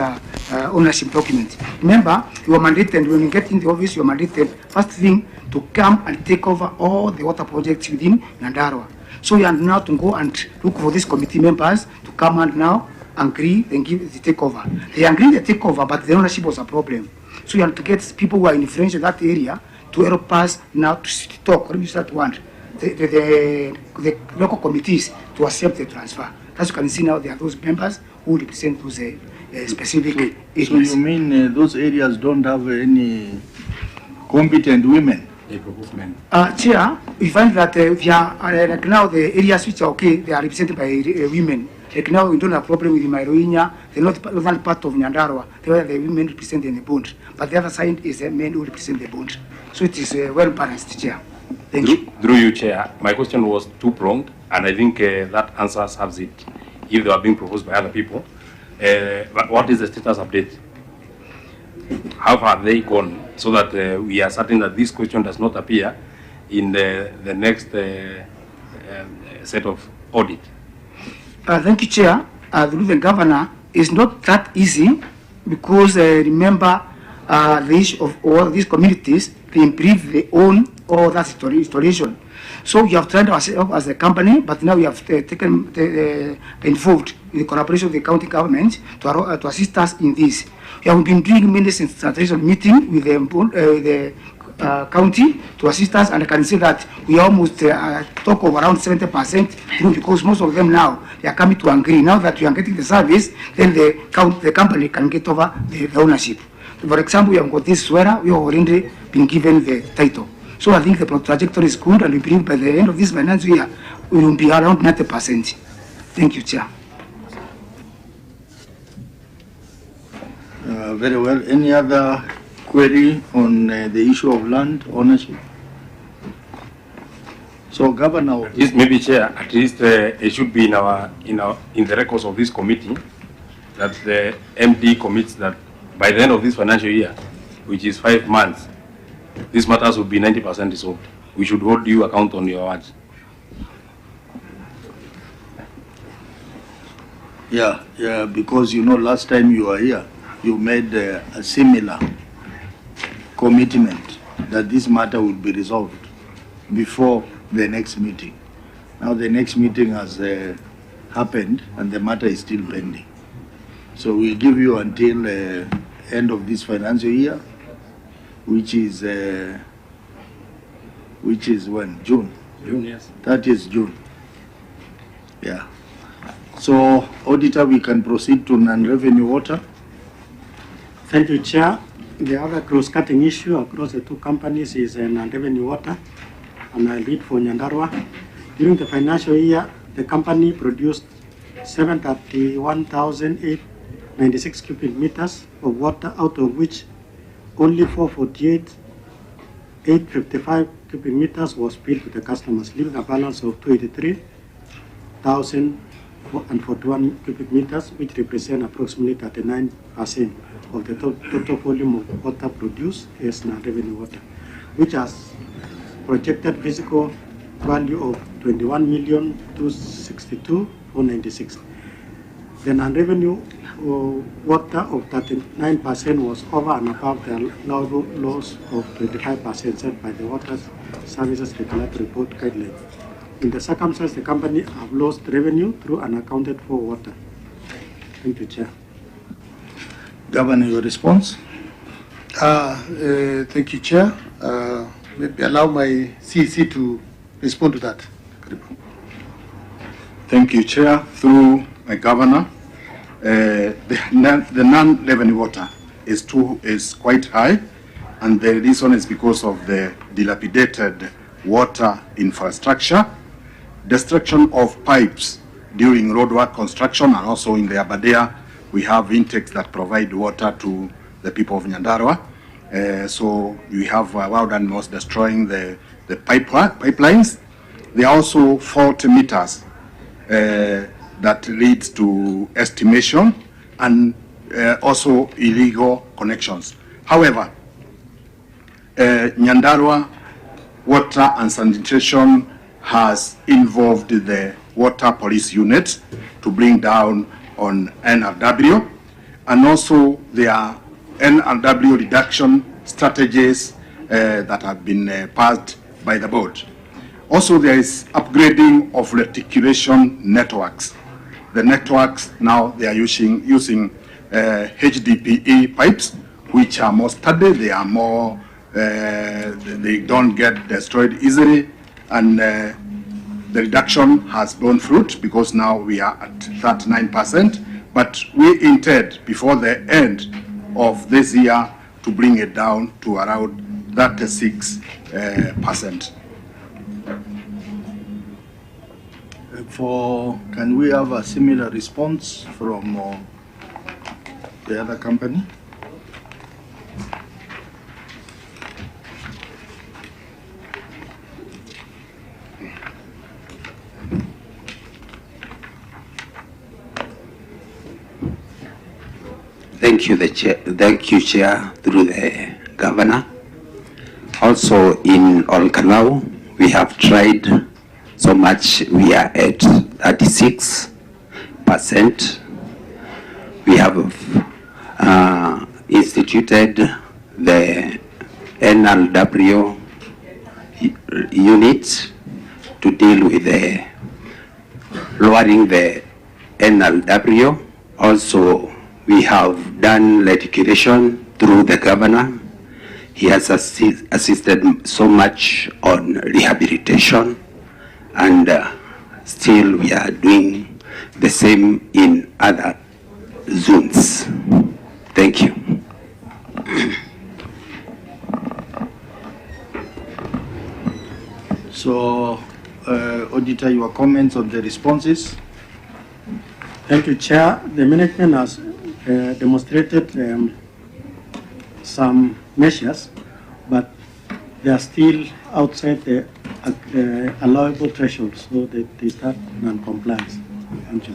ownership documents. Remember, you are mandated, when you get in the office, you are mandated, first thing, to come and take over all the water projects within Nyandarua. So you are now to go and look for these committee members to come and now agree and give the takeover. They agree the takeover, but the ownership was a problem. So you have to get people who are influential in that area to help us now to talk, or you start to want the local committees to accept the transfer. As you can see now, there are those members who represent those specific areas. So you mean those areas don't have any competent women? Chair, we find that like now the areas which are okay, they are represented by women. Like now we don't have problem with Mairoinya, the northern part of Nyandarua, where the women represent in the bond. But the other side is the men who represent the bond. So it is well balanced, Chair. Thank you. Through you, Chair, my question was two-pronged, and I think that answers has it. If they are being proposed by other people, but what is the status update? How far have they gone, so that we are certain that this question does not appear in the next set of audit? Thank you, Chair. The Governor, is not that easy because remember the issue of all these communities, they improve their own all that installation. So we have tried ourselves as a company, but now we have taken involved in the collaboration with the county government to assist us in this. We have been doing many sensitization meeting with the county to assist us, and I can say that we almost talk of around 70% through, because most of them now they are coming to agree. Now that we are getting the service, then the company can get over the ownership. For example, we have got this sweater, we have already been given the title. So I think the trajectory is good, and we believe by the end of this financial year, we will be around 90%. Thank you, Chair. Very well. Any other query on the issue of land ownership? So, Governor, Yes, maybe, Chair, at least it should be in the records of this committee that the MD commits that by the end of this financial year, which is 5 months, these matters will be 90% resolved. We should hold you account on your words. Yeah, because you know last time you were here, you made a similar commitment that this matter would be resolved before the next meeting. Now the next meeting has happened and the matter is still pending. So we'll give you until end of this financial year, which is when? June? June, yes. That is June. Yeah. So, Auditor, we can proceed to non-revenue water. Thank you, Chair. The other cross-cutting issue across the two companies is non-revenue water, and I'll read for Nyandarua. During the financial year, the company produced 731,896 cubic meters of water, out of which only 448,855 cubic meters was billed to the customers, leaving a balance of 283,041 cubic meters, which represent approximately 39% of the total volume of water produced as non-revenue water, which has projected physical value of 21,262,496. The non-revenue water of 39% was over and above the allowable loss of 25% set by the Water Services Regulatory Board guidelines. In the circumstances, the company have lost revenue through unaccounted for water. Thank you, Chair. Governor, your response? Thank you, Chair. Maybe allow my CEC to respond to that. Thank you, Chair. Through my Governor, the non-revenue water is quite high, and the reason is because of the dilapidated water infrastructure, destruction of pipes during roadwork construction, and also in the Abadea, we have intakes that provide water to the people of Nyandarua. So we have wild animals destroying the pipelines. There are also fault meters that leads to estimation and also illegal connections. However, Nyandarua Water and Sanitation has involved the Water Police Unit to bring down on NRW, and also there are NRW reduction strategies that have been passed by the board. Also, there is upgrading of reticulation networks. The networks now they are using HDPE pipes, which are more sturdy. They are more they don't get destroyed easily, and the reduction has borne fruit because now we are at 39%. But we intend before the end of this year to bring it down to around 36%. Can we have a similar response from the other company? Thank you, Chair, through the Governor. Also in Olkalau, we have tried so much. We are at 36%. We have instituted the NRW unit to deal with the lowering the NRW. Also, we have done litigation through the Governor. He has assisted so much on rehabilitation, and still we are doing the same in other zones. Thank you. So, Auditor, your comments on the responses? Thank you, Chair. The management has demonstrated some measures, but they are still outside the allowable threshold, so they start non-compliance. Thank you.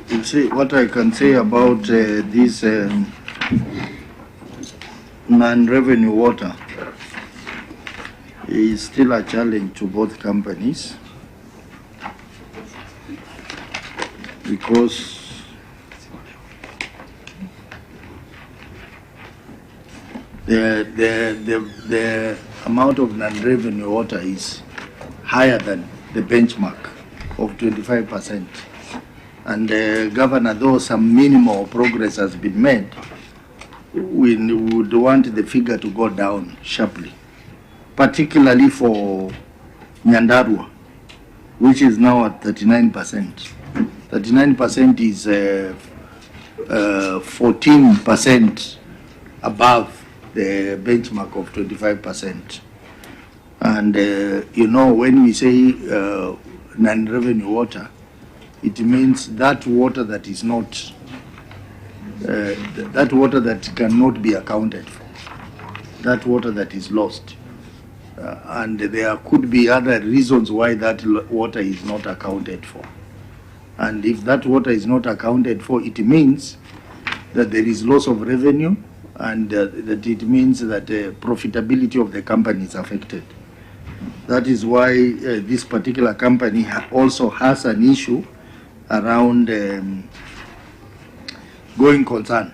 You see, what I can say about this non-revenue water is still a challenge to both companies, because the amount of non-revenue water is higher than the benchmark of 25%. And Governor, though some minimal progress has been made, we would want the figure to go down sharply, particularly for Nyandarua, which is now at 39%. 39% is 14% above the benchmark of 25%. And you know, when we say non-revenue water, it means that water that is not, that water that cannot be accounted for, that water that is lost. And there could be other reasons why that water is not accounted for. And if that water is not accounted for, it means that there is loss of revenue, and that it means that the profitability of the company is affected. That is why this particular company also has an issue around going concern,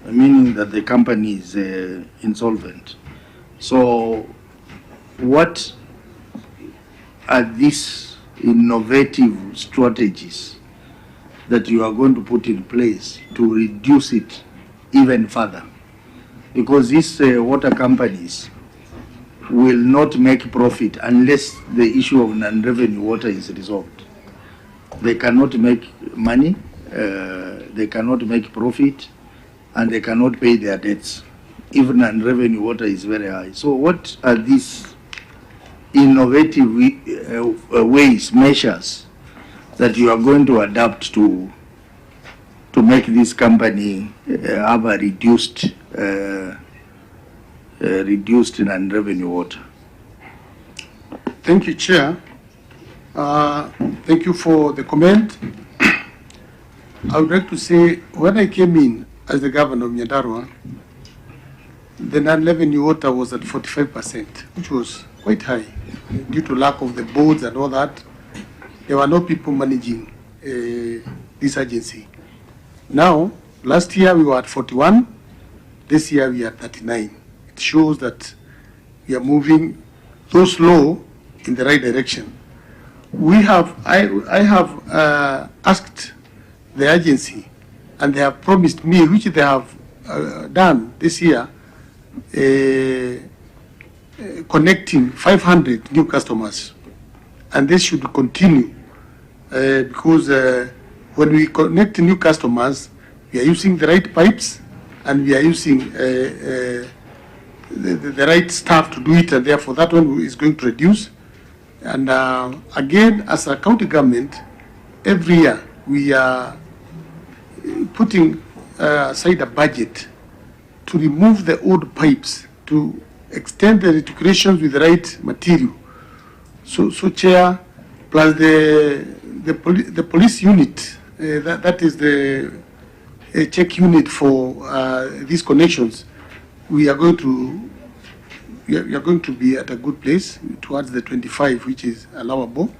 meaning that the company is insolvent. So what are these innovative strategies that you are going to put in place to reduce it even further? Because these water companies will not make profit unless the issue of non-revenue water is resolved. They cannot make money, they cannot make profit, and they cannot pay their debts. even non-revenue water is very high. So what are these innovative ways, measures that you are going to adapt to make this company have a reduced non-revenue water? Thank you, Chair. Thank you for the comment. I would like to say, when I came in as the governor of Nyandarua, the non-revenue water was at 45%, which was quite high. Due to lack of the boards and all that, there were no people managing this agency. Now, last year we were at 41, this year we are at 39. It shows that we are moving so slow in the right direction. I have asked the agency, and they have promised me, which they have done this year, connecting 500 new customers, and this should continue because when we connect new customers, we are using the right pipes and we are using the right staff to do it, and therefore that one is going to reduce. And again, as a county government, every year we are putting aside a budget to remove the old pipes, to extend the reticulations with the right material. So Chair, plus the police unit, that is the check unit for these connections, we are going to be at a good place towards the 25, which is allowable.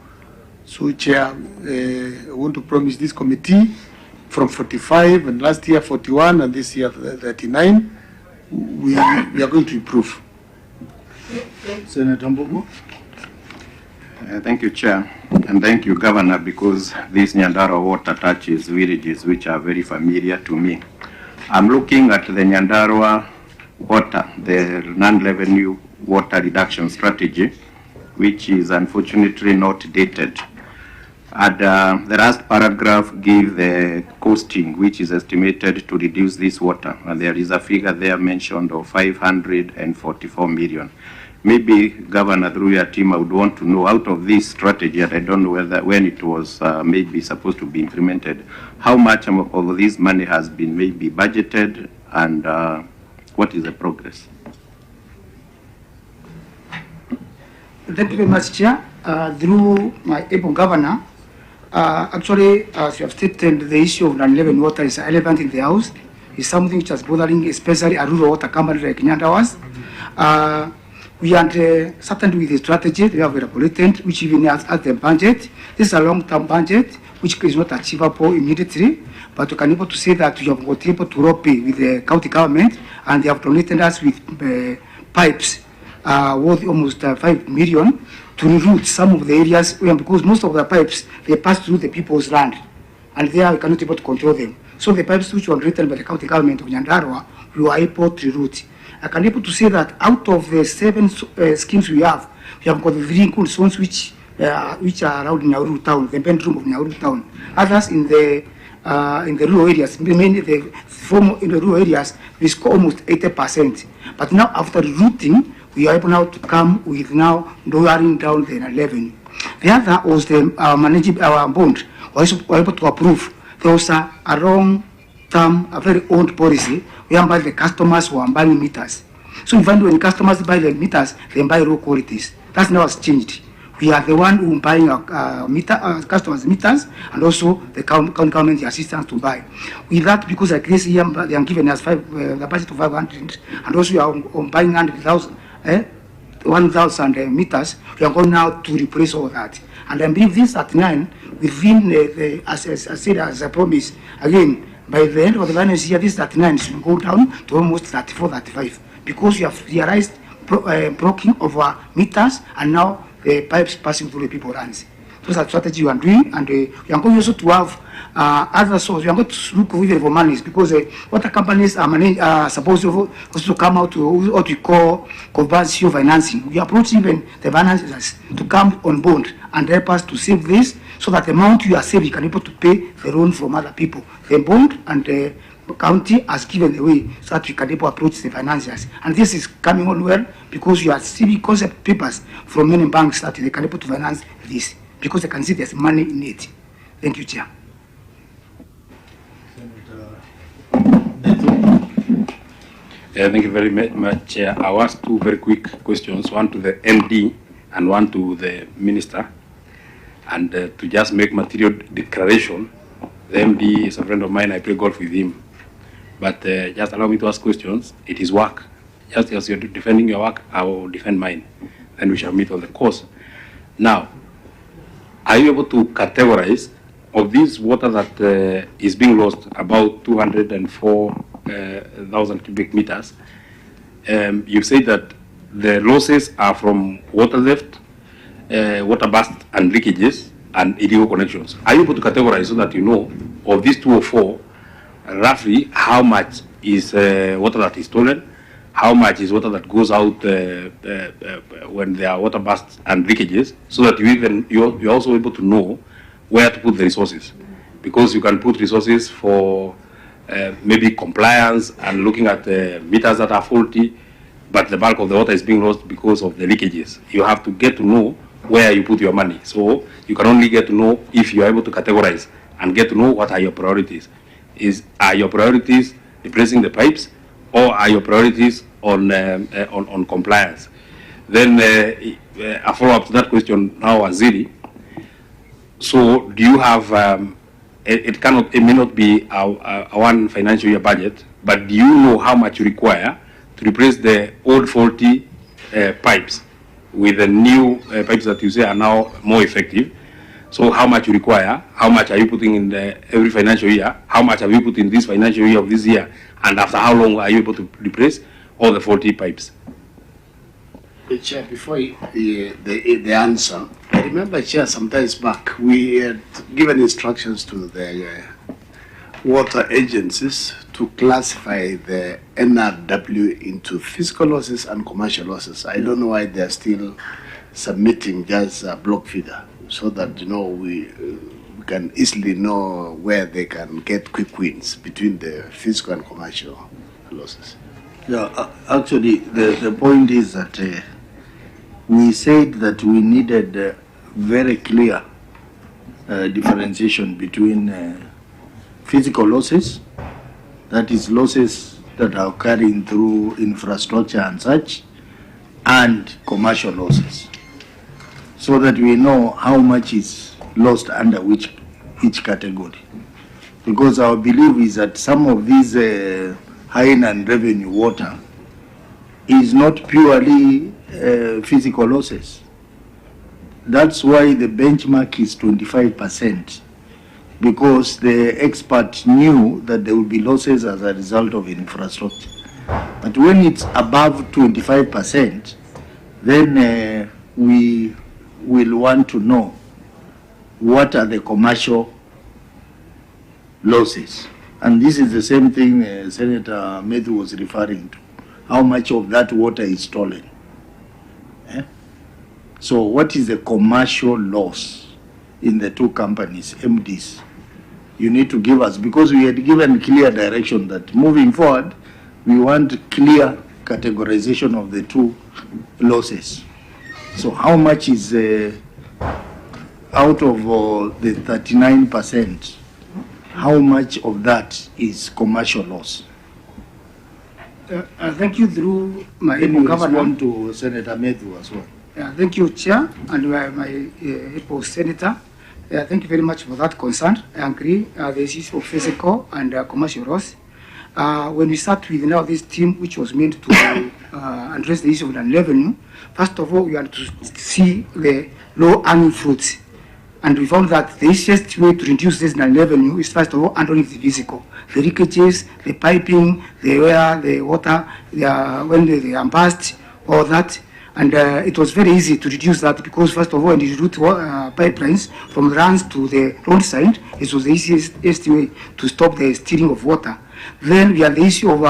So Chair, I want to promise this committee from 45, and last year 41, and this year 39, we are going to improve. Senator Mbogo. Thank you, Chair, and thank you, Governor, because this Nyandarua water touches villages which are very familiar to me. I'm looking at the Nyandarua water, the non-revenue water reduction strategy, which is unfortunately not dated. And the last paragraph gives the costing, which is estimated to reduce this water. And there is a figure there mentioned of 544 million. Maybe, Governor, through your team, I would want to know, out of this strategy, and I don't know whether when it was maybe supposed to be implemented, how much of this money has been maybe budgeted, and what is the progress? Thank you very much, Chair. Through my able governor, actually, as you have stated, the issue of non-revenue water is relevant in the House. It's something which is bothering, especially a rural water company like Nyandarua. We are certainly with the strategy we have elaborated, which even has the budget. This is a long-term budget, which is not achievable immediately, but we can be able to say that we have got able to rope with the county government, and they have donated us with pipes worth almost 5 million to reroute some of the areas, because most of the pipes, they pass through the people's land, and there we cannot be able to control them. So the pipes which were written by the county government of Nyandarua, we were able to reroute. I can be able to say that out of the 7 schemes we have got the 3 good zones which are around Nauru town, the bedroom of Nauru town. Others in the rural areas, mainly the former in the rural areas, we score almost 80%. But now after routing, we are able now to come with now lowering down the revenue. The other was the managing our bond. We were able to approve. There was a long-term, a very old policy whereby the customers were buying meters. So you find when customers buy the meters, they buy low qualities. That's now has changed. We are the one who buying customers meters, and also the county government the assistance to buy. With that, because like this year they are giving us the budget of 500, and also we are buying 1,000 meters. We are going now to replace all that. And I believe this at 9 within as I said as a promise again. By the end of the financial year, this 39 should go down to almost 34, 35, because we have realized blocking of our meters, and now the pipes passing through the people's hands. Those are strategy we are doing, and we are going also to have other sources. We are going to look even for monies, because water companies are supposed to also come out to what we call conversion financing. We approach even the financiers to come on board and help us to save this, so that the amount you are saving, you can be able to pay the loan from other people. The bond and county has given away so that we can able approach the financiers. And this is coming on well because you are receiving concept papers from many banks that they can able to finance this because they can see there's money in it. Thank you, Chair. Thank you very much, Chair. I'll ask two very quick questions, one to the MD and one to the Minister. And to just make material declaration, the MD is a friend of mine, I play golf with him. But just allow me to ask questions. It is work. Just as you're defending your work, I will defend mine. Then we shall meet on the course. Now, are you able to categorize of this water that is being lost, about 204,000 cubic meters? You say that the losses are from water theft, water burst and leakages, and illegal connections. Are you able to categorize so that you know of these 204, roughly how much is water that is stolen, how much is water that goes out when there are water bursts and leakages, so that you're also able to know where to put the resources? Because you can put resources for maybe compliance and looking at meters that are faulty, but the bulk of the water is being lost because of the leakages. You have to get to know where you put your money. So you can only get to know if you are able to categorize and get to know what are your priorities. Are your priorities replacing the pipes, or are your priorities on compliance? Then a follow-up to that question now, Aziri. So do you have, it may not be a one financial year budget, but do you know how much you require to replace the old faulty pipes with the new pipes that you say are now more effective? So how much you require, how much are you putting in every financial year, how much have you put in this financial year of this year, and after how long are you able to replace all the faulty pipes? Chair, before the answer, I remember, Chair, sometimes back, we had given instructions to the water agencies to classify the NRW into physical losses and commercial losses. I don't know why they're still submitting just a block figure, so that, you know, we can easily know where they can get quick wins between the physical and commercial losses. Yeah, actually, the point is that we said that we needed very clear differentiation between physical losses, that is losses that are occurring through infrastructure and such, and commercial losses, so that we know how much is lost under each category. Because our belief is that some of these high non-revenue water is not purely physical losses. That's why the benchmark is 25%, because the expert knew that there will be losses as a result of infrastructure. But when it's above 25%, then we will want to know what are the commercial losses. And this is the same thing Senator Matthew was referring to. How much of that water is stolen? So what is the commercial loss in the two companies, MDs? You need to give us, because we had given clear direction that moving forward, we want clear categorization of the two losses. So how much is out of the 39%, how much of that is commercial loss? Thank you, through my Governor. To Senator Matthew as well. Thank you, Chair, and my Senator. Thank you very much for that concern. I agree, the issue of physical and commercial loss. When we start with now this team, which was meant to address the issue of revenue, first of all, we have to see the low-hanging fruits. And we found that the easiest way to reduce this revenue is, first of all, handling the physical. The leakages, the piping, the air, the water, when they are burst, all that. And it was very easy to reduce that because, first of all, when you route pipelines from runs to the roadside, it was the easiest way to stop the stealing of water. Then we have the issue of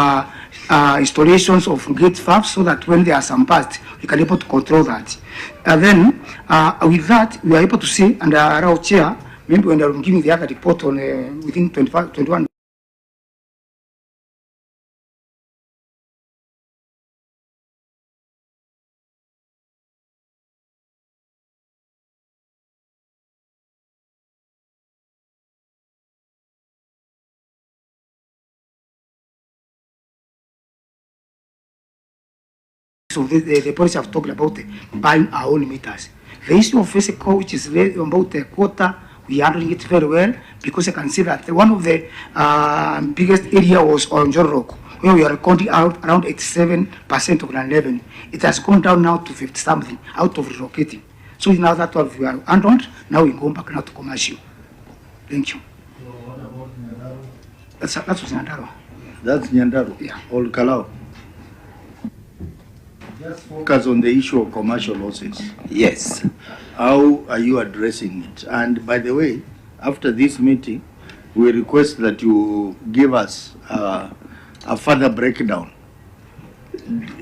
installations of gate valves, so that when there are some bursts, we can be able to control that. And then with that, we are able to see, and our chair, maybe when I'm giving the other report on within 21 So the policy I've talked about buying our own meters. The issue of physical, which is about the quota, we are handling it very well because I can see that one of the biggest area was on Jorok, where we are recording out around 87% of land revenue. It has gone down now to 50 something out of relocating. So now that we are handled, now we go back now to commercial. Thank you. That was Nyandaro. That's Nyandaro. Yeah. All Kalau. Just focus on the issue of commercial losses. Yes. How are you addressing it? And by the way, after this meeting, we request that you give us a further breakdown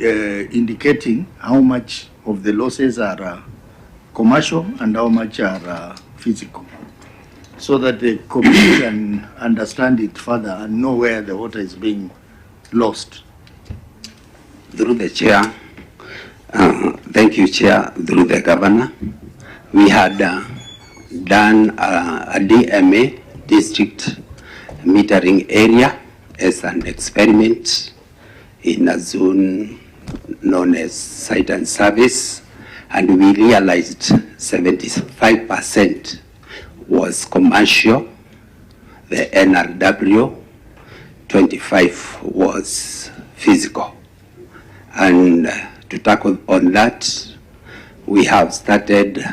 indicating how much of the losses are commercial and how much are physical, so that the community can understand it further and know where the water is being lost. Through the chair, thank you, Chair, through the Governor, we had done a DMA, district metering area, as an experiment in a zone known as site and service, and we realized 75% was commercial, the NRW, 25 was physical. And to tackle on that, we have started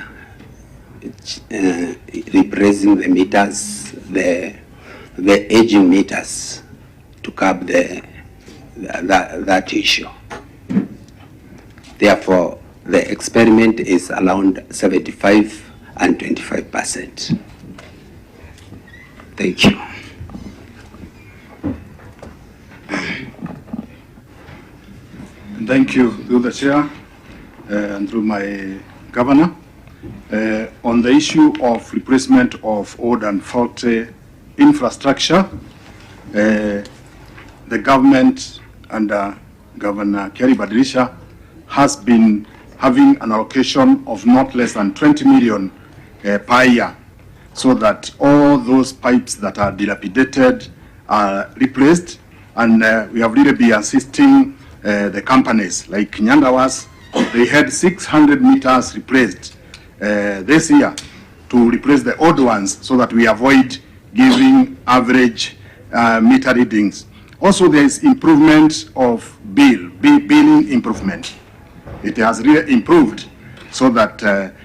replacing the meters, the aging meters, to curb that issue. Therefore, the experiment is around 75 and 25%. Thank you. Thank you, through the chair and through my governor. On the issue of replacement of old and faulty infrastructure, the government under Governor Kiaria Badlisha has been having an allocation of not less than 20 million per year, so that all those pipes that are dilapidated are replaced, and we have really been assisting the companies like Nyandawas. They had 600 meters replaced this year to replace the old ones, so that we avoid giving average meter readings. Also, there is improvement of billing improvement. It has really improved, so that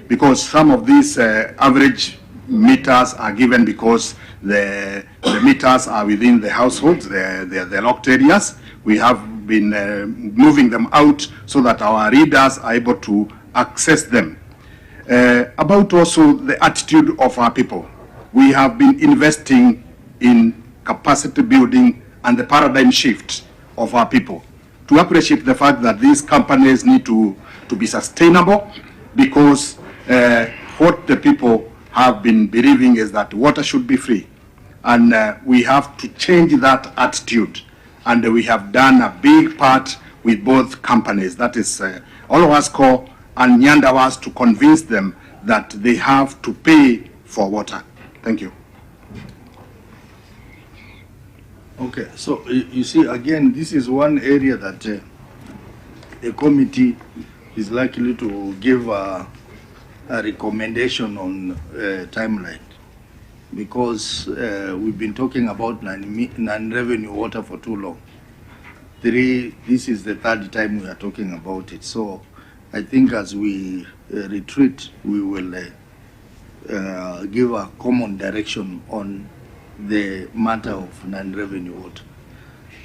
because some of these average meters are given because the meters are within the households, the locked areas. We have been moving them out so that our readers are able to access them. About also the attitude of our people, we have been investing in capacity building and the paradigm shift of our people to appreciate the fact that these companies need to be sustainable, because what the people have been believing is that water should be free, and we have to change that attitude, and we have done a big part with both companies, that is Olowasco and Nyandawas, to convince them that they have to pay for water. Thank you. Okay, so you see, again, this is one area that the committee is likely to give a recommendation on timeline, because we've been talking about non-revenue water for too long. This is the third time we are talking about it. So I think as we retreat, we will give a common direction on the matter of non-revenue water.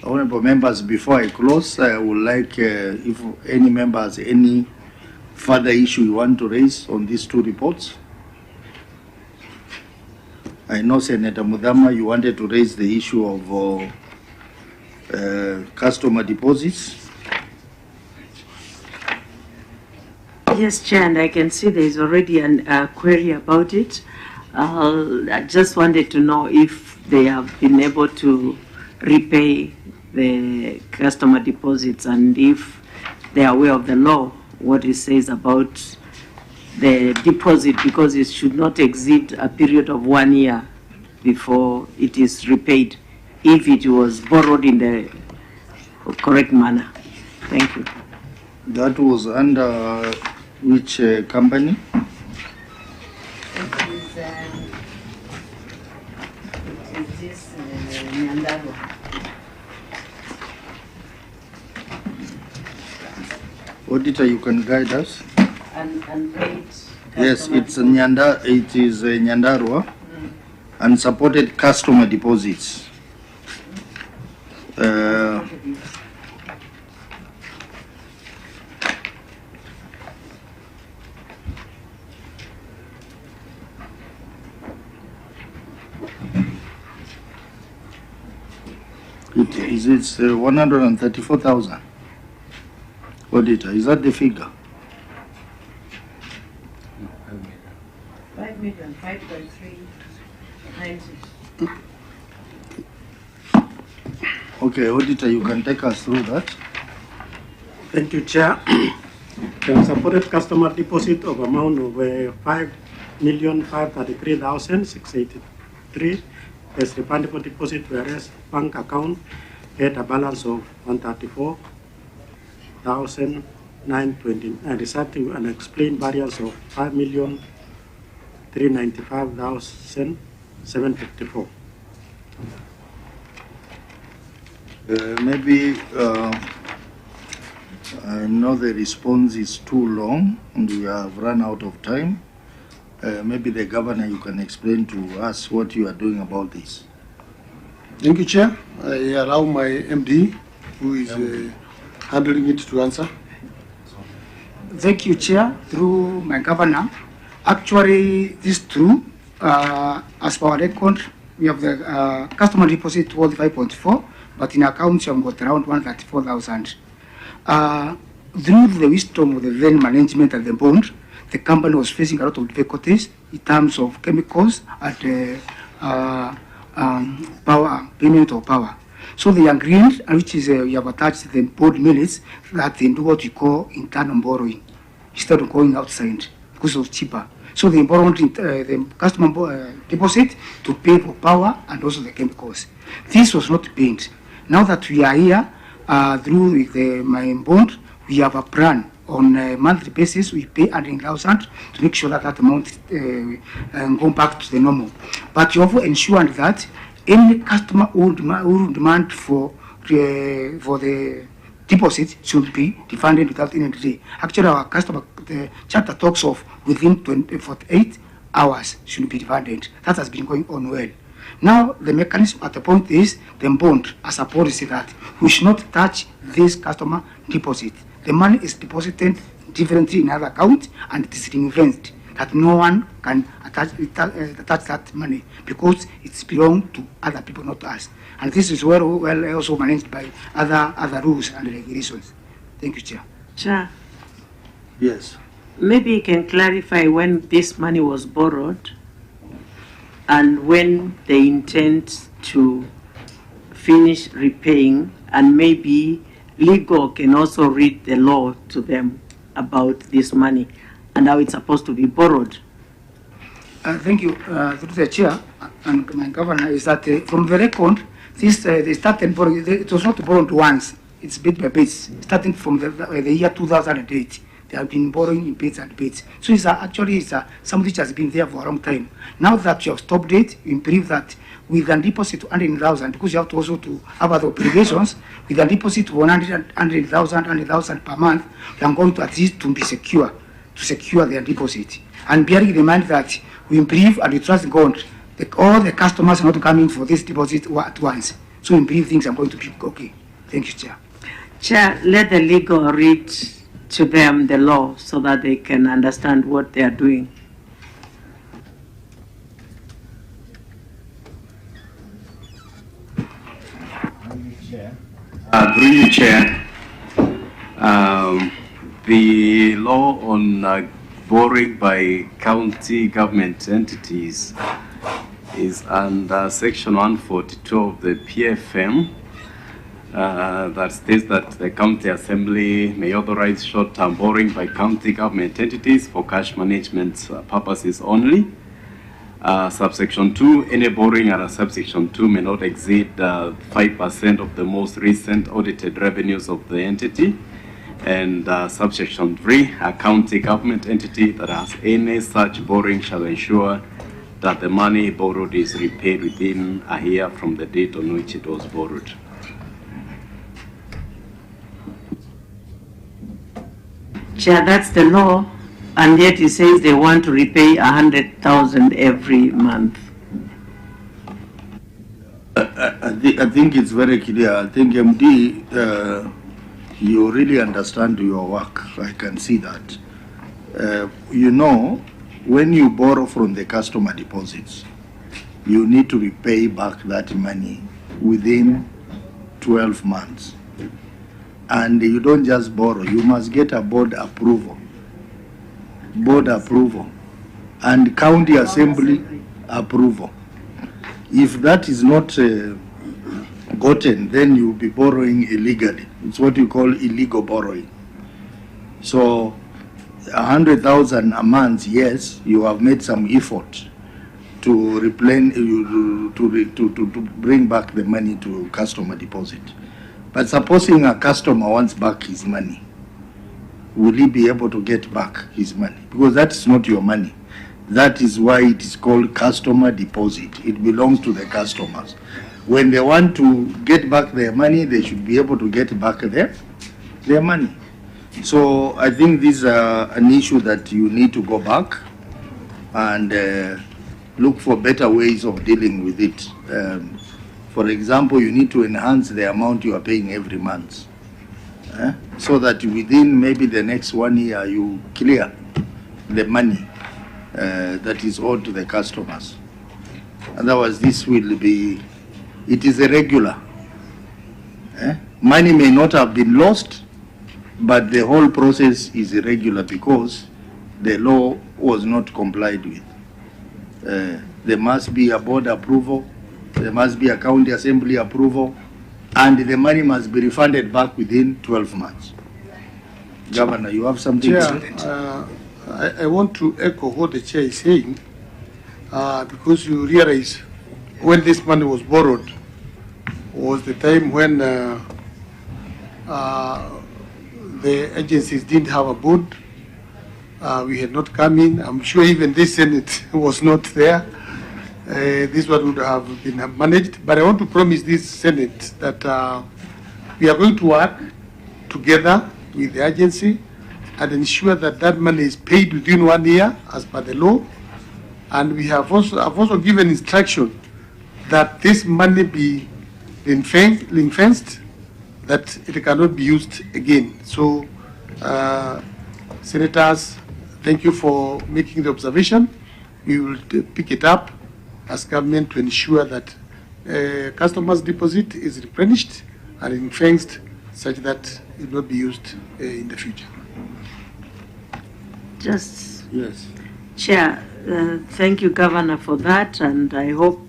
Honorable members, before I close, I would like if any member has any further issue you want to raise on these two reports. I know Senator Mudama, you wanted to raise the issue of customer deposits. Yes, Chair, and I can see there is already a query about it. I just wanted to know if they have been able to repay the customer deposits, and if they are aware of the law, what it says about the deposit, because it should not exceed a period of 1 year before it is repaid, if it was borrowed in the correct manner. Thank you. That was under which company? It is this Nyandarua. Auditor, you can guide us. Unpaid. Yes, it's it is Nyandarua. Unsupported customer deposits. It's 134,000. Auditor, is that the figure? 5,5.390. Okay, Auditor, you can take us through that. Thank you, Chair. The unsupported customer deposit of amount of 5,533,683 as refundable deposit, whereas bank account had a balance of 134,920, resulting in an explained variance of 5,395,754. Maybe I know the response is too long and we have run out of time. Maybe the governor, you can explain to us what you are doing about this. Thank you, Chair. I allow my MD, who is handling it, to answer. Thank you, Chair. Through my governor, actually, this is true. As per our record, we have the customer deposit was 5.4, but in accounts we have got around 134,000. Through the wisdom of the then management and the bond, the company was facing a lot of difficulties in terms of chemicals and power, payment of power. So they agreed, which is we have attached the board minutes, that they do what we call internal borrowing instead of going outside because it was cheaper. So they borrowed the customer deposit to pay for power and also the chemicals. This was not paid. Now that we are here through my bond, we have a plan. On a monthly basis, we pay 100,000 to make sure that that amount go back to the normal. But you also ensured that any customer who demand for the deposit should be refunded without any delay. Actually, our customer the chapter talks of within 48 hours should be refunded. That has been going on well. Now the mechanism at the point is the bond as a policy that we should not touch this customer deposit. The money is deposited differently in another account and it is ring-fenced that no one can attach that money because it's belong to other people, not us. And this is well also managed by other rules and regulations. Thank you, Chair. Chair. Yes. Maybe you can clarify when this money was borrowed and when they intend to finish repaying, and maybe legal can also read the law to them about this money and how it's supposed to be borrowed. Thank you. Through the Chair and my governor, is that from the record, this they started borrowing. It was not borrowed once. It's bit by bit, starting from the year 2008. They have been borrowing in bits and bits. So it's actually something which has been there for a long time. Now that you have stopped it, you believe that with a deposit to 100,000, because you have to also to have other obligations, with a deposit to 100,000 per month, you are going to at least to be secure, to secure their deposit. And bearing in mind that we believe and we trust God that all the customers are not coming for this deposit at once. So we believe things are going to be okay. Thank you, Chair. Chair, let the legal read to them the law so that they can understand what they are doing. Through you, Chair, the law on borrowing by county government entities is under Section 142 of the PFM that states that the County Assembly may authorize short-term borrowing by county government entities for cash management purposes only. Subsection 2, any borrowing under subsection 2 may not exceed 5% of the most recent audited revenues of the entity. And subsection 3, a county government entity that has any such borrowing shall ensure that the money borrowed is repaid within a year from the date on which it was borrowed. Chair, that's the law, and yet it says they want to repay 100,000 every month. I think it's very clear. I think MD, you really understand your work. I can see that. You know, when you borrow from the customer deposits, you need to repay back that money within 12 months. And you don't just borrow, you must get a board approval. Board approval and county assembly approval. If that is not gotten, then you'll be borrowing illegally. It's what you call illegal borrowing. So 100,000 a month, yes, you have made some effort to replenish, to bring back the money to customer deposit. But supposing a customer wants back his money, will he be able to get back his money? Because that is not your money. That is why it is called customer deposit. It belongs to the customers. When they want to get back their money, they should be able to get back their money. So I think this is an issue that you need to go back and look for better ways of dealing with it. For example, you need to enhance the amount you are paying every month, so that within maybe the next 1 year you clear the money that is owed to the customers. Otherwise, this will be, it is irregular. Money may not have been lost, but the whole process is irregular because the law was not complied with. There must be a board approval, there must be a county assembly approval, and the money must be refunded back within 12 months. Governor, you have something to say? I want to echo what the chair is saying, because you realize when this money was borrowed was the time when the agencies didn't have a board. We had not come in. I'm sure even this Senate was not there. This one would have been managed. But I want to promise this Senate that we are going to work together with the agency and ensure that that money is paid within 1 year as per the law. And we have also given instruction that this money be ring-fenced, that it cannot be used again. So, Senators, thank you for making the observation. We will pick it up as government to ensure that customers' deposit is replenished and ring-fenced such that it will not be used in the future. Just, yes. Chair, thank you, Governor, for that, and I hope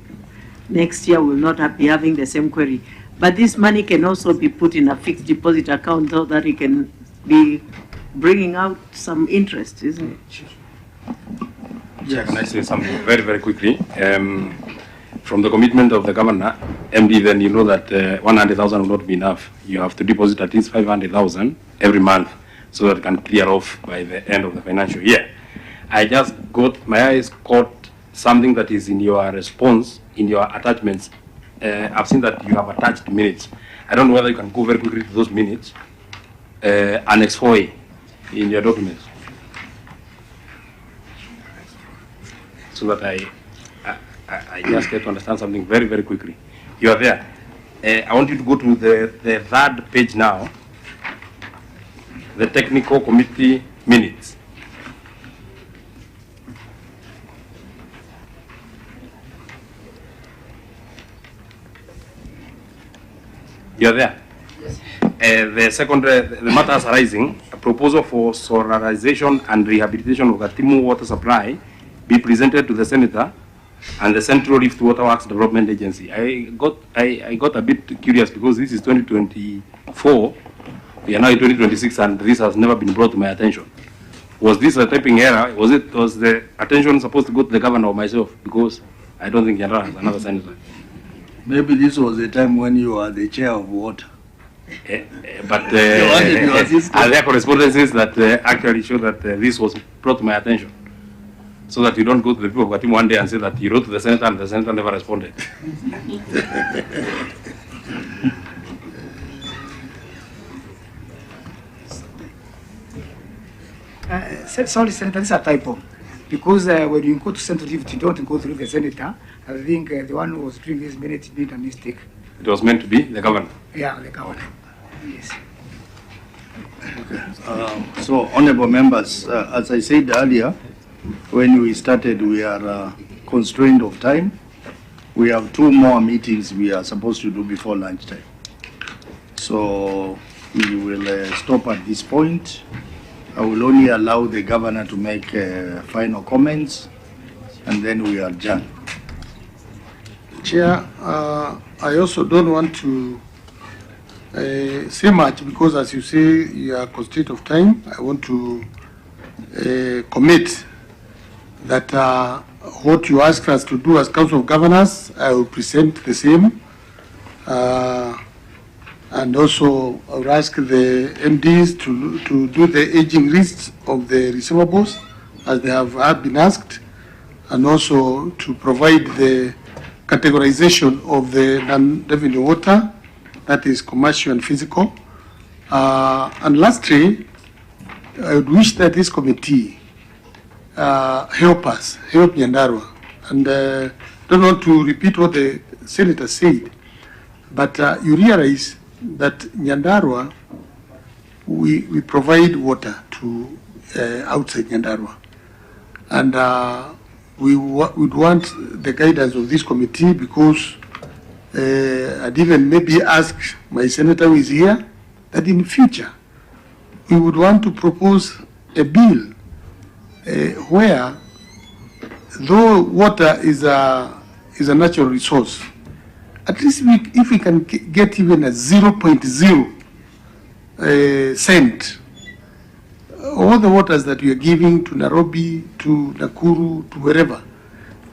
next year we'll not be having the same query. But this money can also be put in a fixed deposit account so that it can be bringing out some interest, isn't it? Yeah, can I say something very, very quickly? From the commitment of the governor, MD, then you know that 100,000 will not be enough. You have to deposit at least 500,000 every month so that it can clear off by the end of the financial year. I just got, my eyes caught something that is in your response, in your attachments. I've seen that you have attached minutes. I don't know whether you can go very quickly to those minutes. Annex 4A in your documents. So that I just get to understand something very, very quickly. You are there. I want you to go to the third page now, the technical committee minutes. You are there. The second, the matters arising, a proposal for solarization and rehabilitation of the Timu water supply be presented to the Senator and the Central Rift Water Works Development Agency. I got a bit curious because this is 2024, we are now in 2026, and this has never been brought to my attention. Was this a typing error? Was the attention supposed to go to the governor or myself? Because I don't think Yandra has another senator. Maybe this was the time when you are the chair of water. But are there correspondences that actually show that this was brought to my attention? So that you don't go to the people of Katimu one day and say that you wrote to the senator and the senator never responded. Sorry, Senator, this is a typo. Because when you go to Central Rift, you don't go through the senator. I think the one who was doing this minute made a mistake. It was meant to be the governor. Yeah, the governor. Yes. Okay. So, honorable members, as I said earlier, when we started, we are constrained of time. We have 2 more meetings we are supposed to do before lunchtime. So, we will stop at this point. I will only allow the governor to make final comments, and then we adjourn. Chair, I also don't want to say much because, as you say, you are constrained of time. I want to commit that what you asked us to do as Council of Governors, I will present the same. And also, I will ask the MDs to do the aging list of the receivables as they have been asked, and also to provide the categorization of the non-revenue water, that is commercial and physical. And lastly, I would wish that this committee help Nyandarua. And don't want to repeat what the senator said, but you realize that Nyandarua, we provide water to outside Nyandarua. And we would want the guidance of this committee, because I'd even maybe ask my senator who is here that in future we would want to propose a bill where, though water is a natural resource, at least if we can get even a 0.0 cent, all the waters that we are giving to Nairobi, to Nakuru, to wherever,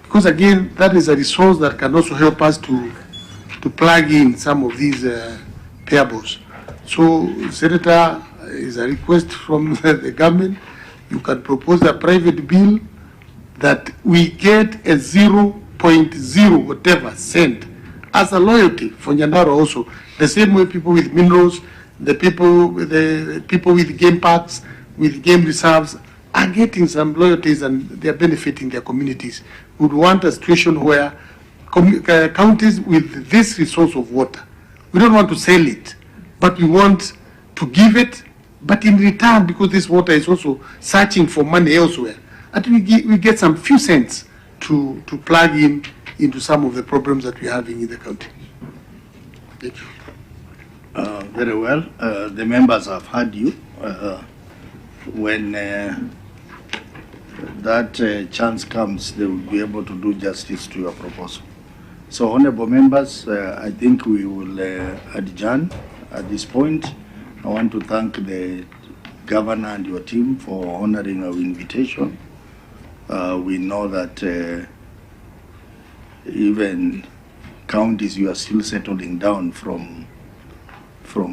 because again, that is a resource that can also help us to plug in some of these payables. So, Senator, is a request from the government. You can propose a private bill that we get a 0.0 whatever cent as a loyalty for Nyandarua also. The same way people with minerals, the people with game parks, with game reserves are getting some loyalties, and they are benefiting their communities. We would want a situation where counties with this resource of water, we don't want to sell it, but we want to give it, but in return, because this water is also searching for money elsewhere, and we get some few cents to plug in into some of the problems that we're having in the country. Thank you. Very well. The members have heard you. When that chance comes, they will be able to do justice to your proposal. So, honorable members, I think we will adjourn at this point. I want to thank the governor and your team for honoring our invitation. We know that even counties, you are still settling down from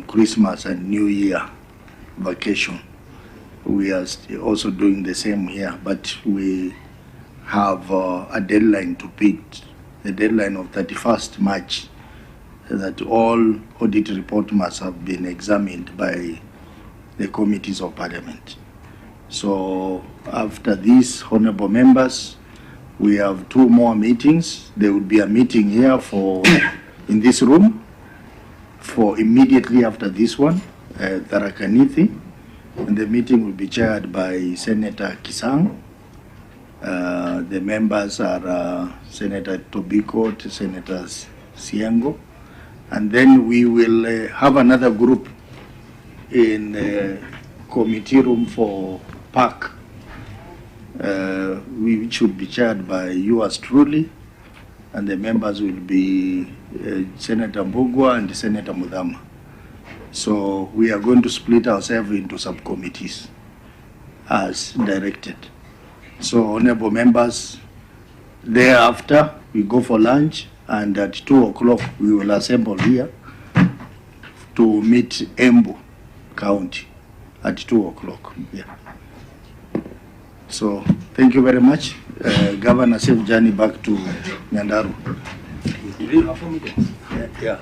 Christmas and New Year vacation. We are also doing the same here, but we have a deadline to beat, the deadline of 31st March, that all audit report must have been examined by the committees of parliament. So after these, honorable members, we have 2 more meetings. There will be a meeting here in this room for immediately after this one, Tharakanithi, and the meeting will be chaired by Senator Kisang. The members are Senator Tobiko, Senator Siengo, and then we will have another group in the committee room for PAC, which should be chaired by yours truly, and the members will be Senator Mbugua and Senator Mudama. So we are going to split ourselves into subcommittees as directed. So, honorable members, thereafter we go for lunch, and at 2 o'clock we will assemble here to meet Embu County at 2 o'clock. Yeah. So thank you very much. Governor, safe journey back to Nyandarua. Do you have 4 meetings? Yeah.